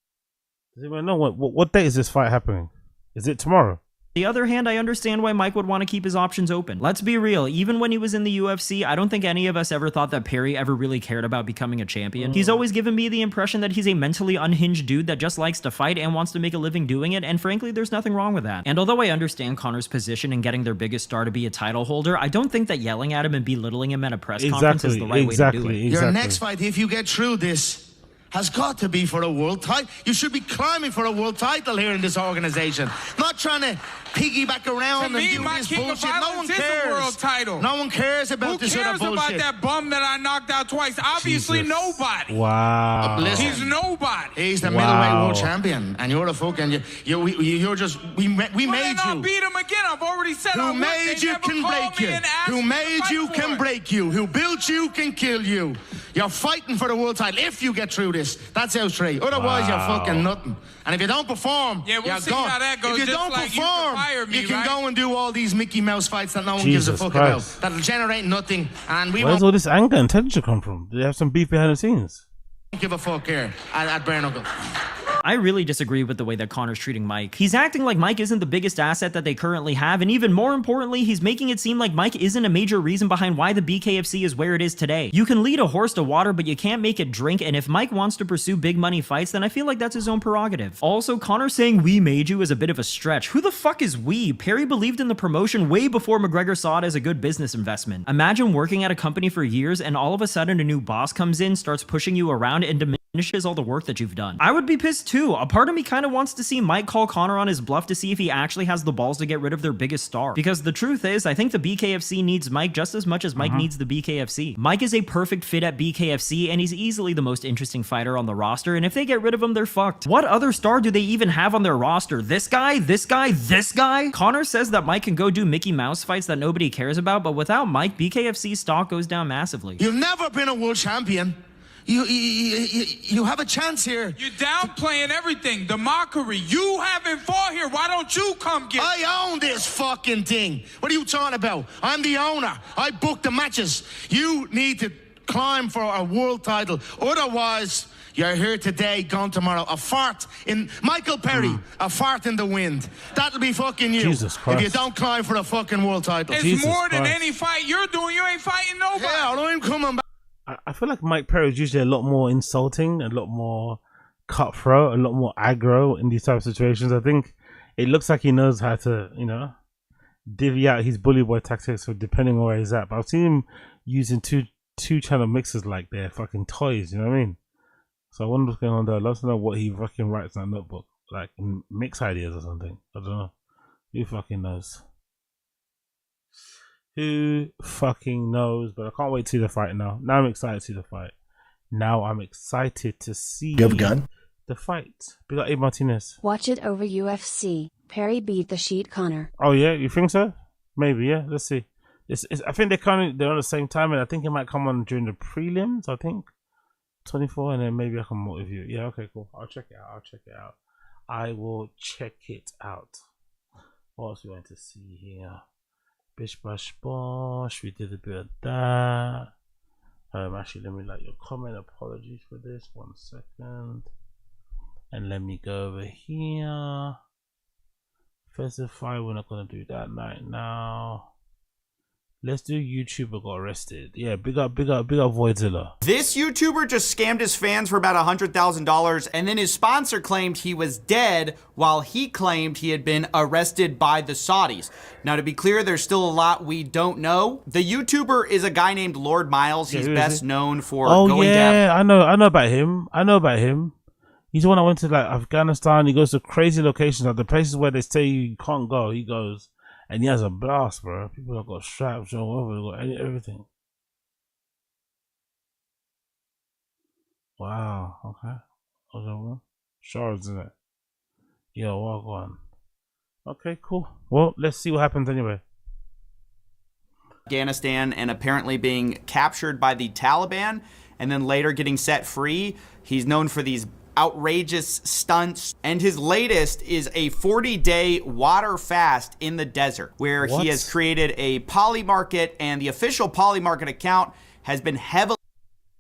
Does anyone know what date is this fight happening? Is it tomorrow? the other hand, I understand why Mike would want to keep his options open. Let's be real, even when he was in the UFC, I don't think any of us ever thought that Perry ever really cared about becoming a champion. He's always given me the impression that he's a mentally unhinged dude that just likes to fight and wants to make a living doing it, and frankly, there's nothing wrong with that. And although I understand Conor's position in getting their biggest star to be a title holder, I don't think that yelling at him and belittling him at a press conference is the right way to do it. Your next fight, if you get through this, has got to be for a world title. You should be climbing for a world title here in this organization. Not trying to piggyback around and do this bullshit. No one cares. World title. No one cares about this other bullshit. Who cares about that bum that I knocked out twice? Obviously nobody. Wow. Listen, he's nobody. He's the middleweight world champion, and you're the fucking you're just we made you. I'll beat him again. I've already said Who made you can break you. Who made you can break you. Who built you can kill you. You're fighting for the world title if you get through this. That's how straight. Otherwise, you're fucking nothing. And if you don't perform, we'll you're see gone. how that goes. If you Just don't like perform, you can go and do all these Mickey Mouse fights that no one gives a fuck about. That'll generate nothing. And we Where's won't all this anger and tension come from? Do they have some beef behind the scenes? give a fuck here at Bare Knuckle. I really disagree with the way that Conor's treating Mike. He's acting like Mike isn't the biggest asset that they currently have, and even more importantly, he's making it seem like Mike isn't a major reason behind why the BKFC is where it is today. You can lead a horse to water, but you can't make it drink, and if Mike wants to pursue big money fights, then I feel like that's his own prerogative. Also, Conor saying we made you is a bit of a stretch. Who the fuck is we? Perry believed in the promotion way before McGregor saw it as a good business investment. Imagine working at a company for years, and all of a sudden a new boss comes in, starts pushing you around, and finishes all the work that you've done. I would be pissed too. A part of me kind of wants to see Mike call Conor on his bluff to see if he actually has the balls to get rid of their biggest star. Because the truth is, I think the BKFC needs Mike just as much as Mike needs the BKFC. Mike is a perfect fit at BKFC, and he's easily the most interesting fighter on the roster, and if they get rid of him, they're fucked. What other star do they even have on their roster? This guy? This guy? This guy? Conor says that Mike can go do Mickey Mouse fights that nobody cares about, but without Mike, BKFC's stock goes down massively. You've never been a world champion. You have a chance here. You're downplaying everything. The mockery. You haven't fought here. Why don't you come get? I own this fucking thing. What are you talking about? I'm the owner. I book the matches. You need to climb for a world title. Otherwise, you're here today, gone tomorrow. A fart in Michael Perry. A fart in the wind. That'll be fucking you. Jesus Christ. If you don't climb for a fucking world title. It's more than any fight you're doing. You ain't fighting nobody. Yeah, I'm coming back. I feel like Mike Perry is usually a lot more insulting, a lot more cutthroat, a lot more aggro in these type of situations. I think it looks like he knows how to, divvy out his bully boy tactics for depending on where he's at. But I've seen him using two channel mixers like they're fucking toys, you know what I mean? So I wonder what's going on there. I'd love to know what he fucking writes in that notebook, like mix ideas or something. I don't know. Who fucking knows? Who fucking knows? But I can't wait to see the fight now. Now I'm excited to see the fight. Now I'm excited to see You have a gun? the fight. We got Abe Martinez. Watch it over UFC. Perry beat the Sheet Conor. Oh yeah, you think so? Maybe, yeah. Let's see. I think they're on the same time, and I think it might come on during the prelims. I think 24, and then maybe I can motive you. Yeah, okay, cool. I'll check it out. I will check it out. What else we going to see here? Bish bash bosh. We did a bit of that. Actually, let me like your comment. Apologies for this. 1 second. And let me go over here. Specify. We're not gonna do that right now. Let's do YouTuber got arrested. Yeah, big up Voidzilla. This YouTuber just scammed his fans for about $100,000, and then his sponsor claimed he was dead while he claimed he had been arrested by the Saudis. Now, to be clear, there's still a lot we don't know. The YouTuber is a guy named Lord Miles. He's best known for going down. I know about him. He's the one that went to like Afghanistan. He goes to crazy locations, like the places where they say you can't go. He goes. And he has a blast, bro. People have got straps all over, they got everything. Wow, okay. Shards in it. Yo, walk on. Okay, cool. Well, let's see what happens anyway. Afghanistan and apparently being captured by the Taliban and then later getting set free. He's known for these outrageous stunts, and his latest is a 40-day water fast in the desert where he has created a Poly Market, and the official Poly Market account has been heavily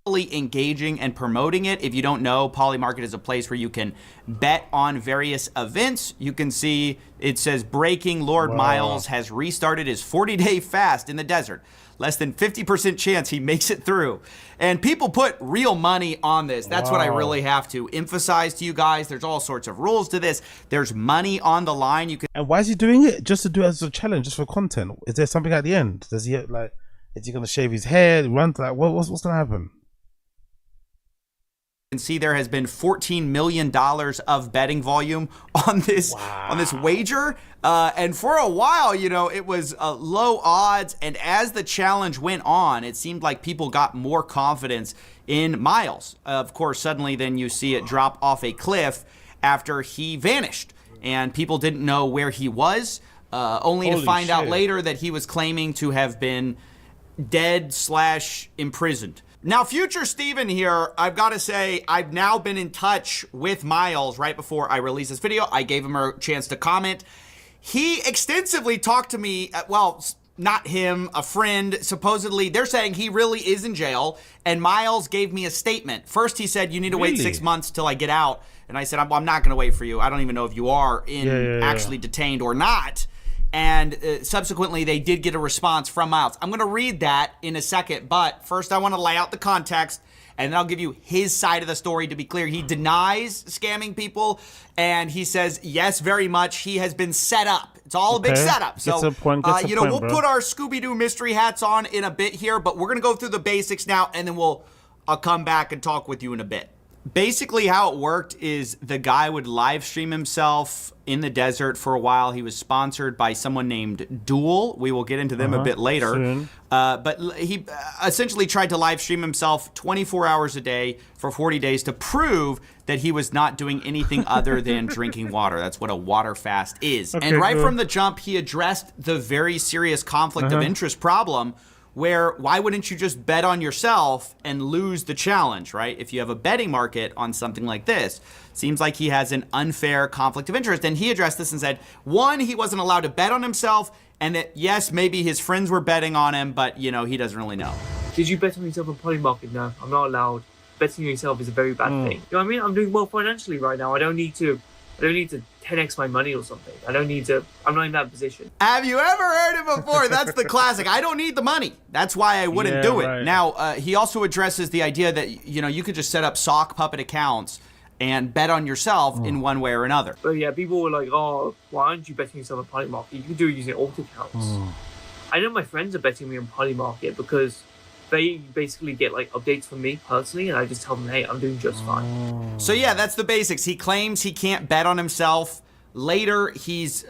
engaging and promoting it. If you don't know, Poly Market is a place where you can bet on various events. You can see it says breaking, Lord Miles has restarted his 40-day fast in the desert. Less than 50% chance he makes it through. And people put real money on this. That's what I really have to emphasize to you guys. There's all sorts of rules to this. There's money on the line. You can. And why is he doing it? Just to do it as a challenge, just for content? Is there something at the end? Does he like? Is he gonna shave his head? Run to like what's gonna happen? Can see there has been $14 million of betting volume on this wager, and for a while, it was low odds. And as the challenge went on, it seemed like people got more confidence in Miles. Of course, suddenly then you see it drop off a cliff after he vanished, and people didn't know where he was, only to find out later that he was claiming to have been dead/imprisoned. Now, future Steven here, I've got to say, I've now been in touch with Miles right before I released this video. I gave him a chance to comment. He extensively talked to me, well, not him, a friend. Supposedly, they're saying he really is in jail, and Miles gave me a statement. First, he said, you need to wait 6 months till I get out. And I said, I'm not going to wait for you. I don't even know if you are actually detained or not. And subsequently, they did get a response from Miles. I'm going to read that in a second, but first I want to lay out the context, and then I'll give you his side of the story. To be clear, he denies scamming people, and he says, yes, very much, he has been set up. It's all a big setup. So, we'll put our Scooby-Doo mystery hats on in a bit here, but we're going to go through the basics now, and then I'll come back and talk with you in a bit. Basically, how it worked is the guy would live stream himself in the desert for a while. He was sponsored by someone named Duel. We will get into them a bit later. Soon. But he essentially tried to live stream himself 24 hours a day for 40 days to prove that he was not doing anything other than drinking water. That's what a water fast is. Okay, and right cool. from the jump, he addressed the very serious conflict of interest problem where why wouldn't you just bet on yourself and lose the challenge, right? If you have a betting market on something like this, seems like he has an unfair conflict of interest. And he addressed this and said, one, he wasn't allowed to bet on himself, and that, yes, maybe his friends were betting on him, but, you know, he doesn't really know. Did you bet on yourself on Polymarket? No, I'm not allowed. Betting on yourself is a very bad thing. You know what I mean? I'm doing well financially right now. I don't need to 10x my money or something. I'm not in that position. Have you ever heard it before? That's the classic. I don't need the money. That's why I wouldn't do it. Right. Now, he also addresses the idea that, you know, you could just set up sock puppet accounts and bet on yourself in one way or another. But yeah, people were like, oh, why aren't you betting yourself on Polymarket? You can do it using alt accounts. I know my friends are betting me on Polymarket because they basically get like updates from me personally, and I just tell them, hey, I'm doing just fine. So yeah, that's the basics. He claims he can't bet on himself. Later, he's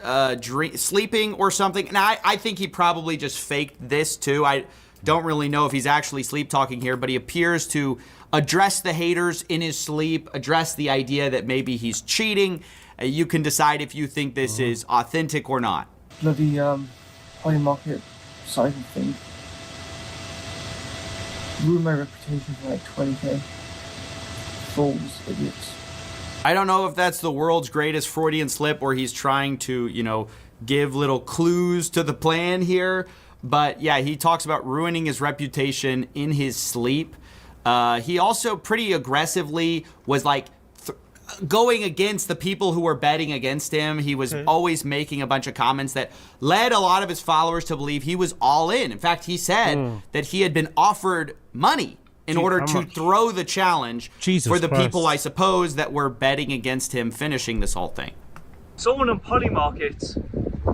sleeping or something. And I think he probably just faked this too. I don't really know if he's actually sleep talking here, but he appears to address the haters in his sleep, address the idea that maybe he's cheating. You can decide if you think this is authentic or not. Bloody Polymarket cyber thing ruined my reputation for like 20k. Fools, idiots. I don't know if that's the world's greatest Freudian slip where he's trying to, you know, give little clues to the plan here. But yeah, he talks about ruining his reputation in his sleep. He also pretty aggressively was like going against the people who were betting against him. He was always making a bunch of comments that led a lot of his followers to believe he was all in. In fact, he said that he had been offered money in order to throw the challenge for the people, I suppose, that were betting against him finishing this whole thing. Someone on Polymarket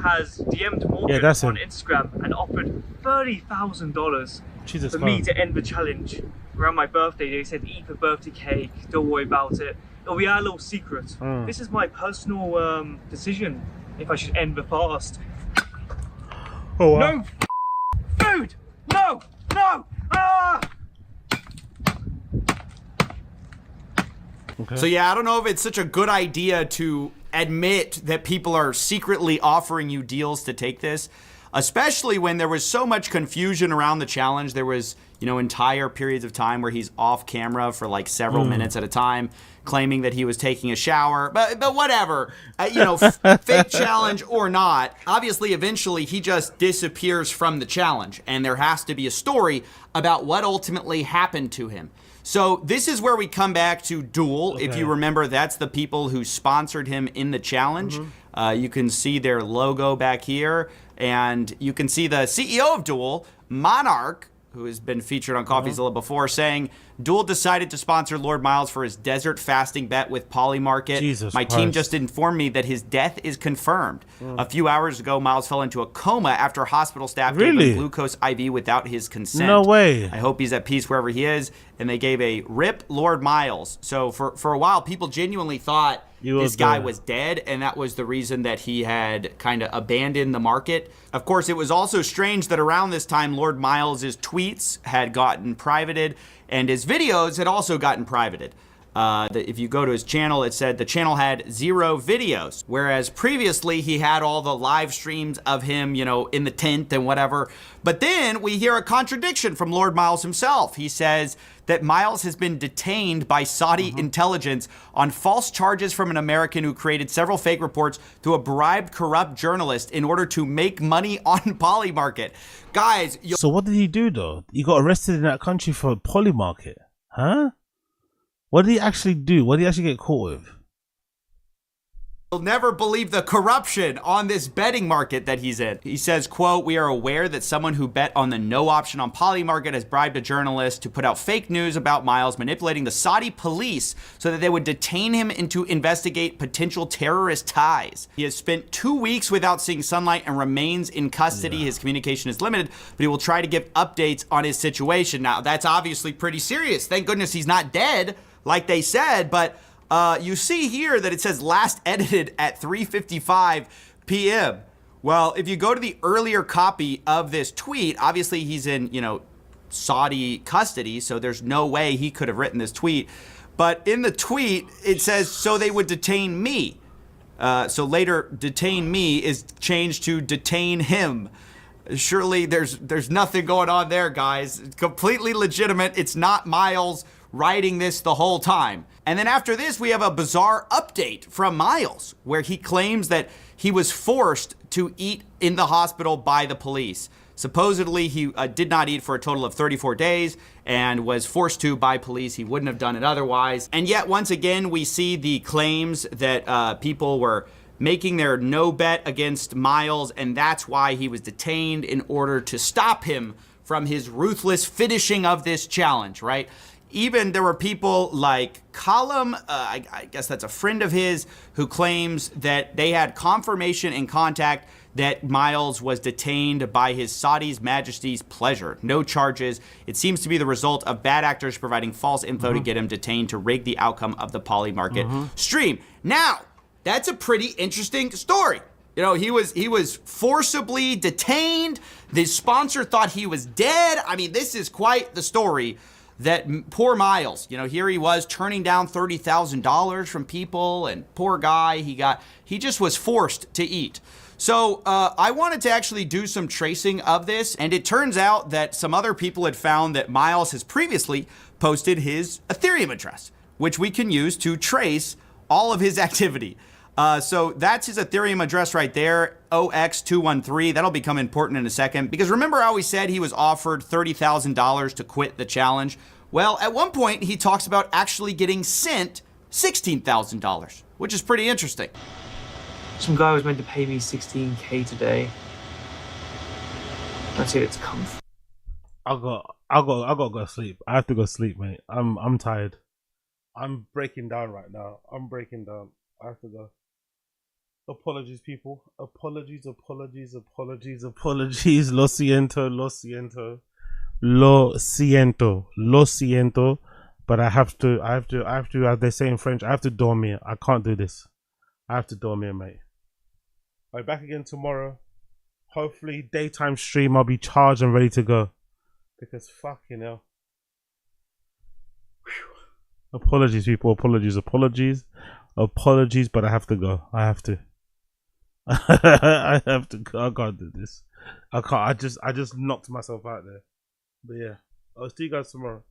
has DM'd Morgan on Instagram and offered $30,000 for me to end the challenge around my birthday. They said, eat the birthday cake, don't worry about it. It'll be our little secret. This is my personal decision if I should end the fast. Oh, wow. No food! No! No! Ah! So yeah, I don't know if it's such a good idea to admit that people are secretly offering you deals to take this, especially when there was so much confusion around the challenge. There was, you know, entire periods of time where he's off camera for like several minutes at a time, claiming that he was taking a shower. But whatever, you know, fake challenge or not, obviously eventually he just disappears from the challenge, and there has to be a story about what ultimately happened to him. So this is where we come back to Duel. If you remember, that's the people who sponsored him in the challenge. You can see their logo back here, and you can see the CEO of Duel, Monarch, who has been featured on CoffeeZilla before, saying, Duel decided to sponsor Lord Miles for his desert fasting bet with Polymarket. My team just informed me that his death is confirmed. A few hours ago, Miles fell into a coma after hospital staff gave him glucose IV without his consent. No way. I hope he's at peace wherever he is. And they gave a RIP Lord Miles. So for a while, people genuinely thought this guy was dead, and that was the reason that he had kind of abandoned the market. Of course, it was also strange that around this time, Lord Miles' tweets had gotten privated, and his videos had also gotten privated. If you go to his channel, it said the channel had 0 videos, whereas previously he had all the live streams of him, you know, in the tent and whatever. But then we hear a contradiction from Lord Miles himself. He says that Miles has been detained by Saudi intelligence on false charges from an American who created several fake reports to a bribed corrupt journalist in order to make money on Polymarket. Guys, so what did he do though? He got arrested in that country for Polymarket, huh? What did he actually do? What did he actually get caught with? You'll never believe the corruption on this betting market that he's in. He says, quote, we are aware that someone who bet on the no option on Polymarket has bribed a journalist to put out fake news about Miles, manipulating the Saudi police so that they would detain him and to investigate potential terrorist ties. He has spent 2 weeks without seeing sunlight and remains in custody. His communication is limited, but he will try to give updates on his situation. Now, that's obviously pretty serious. Thank goodness he's not dead like they said, but you see here that it says last edited at 3:55 p.m. Well, if you go to the earlier copy of this tweet, obviously he's in, Saudi custody, so there's no way he could have written this tweet. But in the tweet, it says, so they would detain me. So later, detain me is changed to detain him. Surely there's nothing going on there, guys. It's completely legitimate. It's not Miles writing this the whole time. And then after this, we have a bizarre update from Miles, where he claims that he was forced to eat in the hospital by the police. Supposedly, he did not eat for a total of 34 days and was forced to by police. He wouldn't have done it otherwise. And yet, once again, we see the claims that people were making their no bet against Miles, and that's why he was detained, in order to stop him from his ruthless finishing of this challenge, right? Even there were people like Colum, I guess that's a friend of his, who claims that they had confirmation and contact that Miles was detained by his Saudi's Majesty's pleasure. No charges. It seems to be the result of bad actors providing false info to get him detained to rig the outcome of the Poly Market stream. Now, that's a pretty interesting story. He was forcibly detained. The sponsor thought he was dead. I mean, this is quite the story. That poor Miles, here he was turning down $30,000 from people, and poor guy, he just was forced to eat. So I wanted to actually do some tracing of this, and it turns out that some other people had found that Miles has previously posted his Ethereum address, which we can use to trace all of his activity. So that's his Ethereum address right there, OX213. That'll become important in a second, because remember how we said he was offered $30,000 to quit the challenge? Well, at one point, he talks about actually getting sent $16,000, which is pretty interesting. Some guy was meant to pay me $16K today. That's it, it's come. I gotta go to sleep. I have to go sleep, mate. I'm tired. I'm breaking down right now. I'm breaking down. I have to go. Apologies, people. Apologies. Lo siento. But I have to, as they say in French, I have to dormir. I can't do this. I have to dormir, mate. I'll be back again tomorrow. Hopefully, daytime stream, I'll be charged and ready to go. Because fucking hell. Whew. Apologies, people. Apologies, but I have to go. I have to. I have to go. I can't do this. I can't. I just knocked myself out there. But yeah, I'll see you guys tomorrow.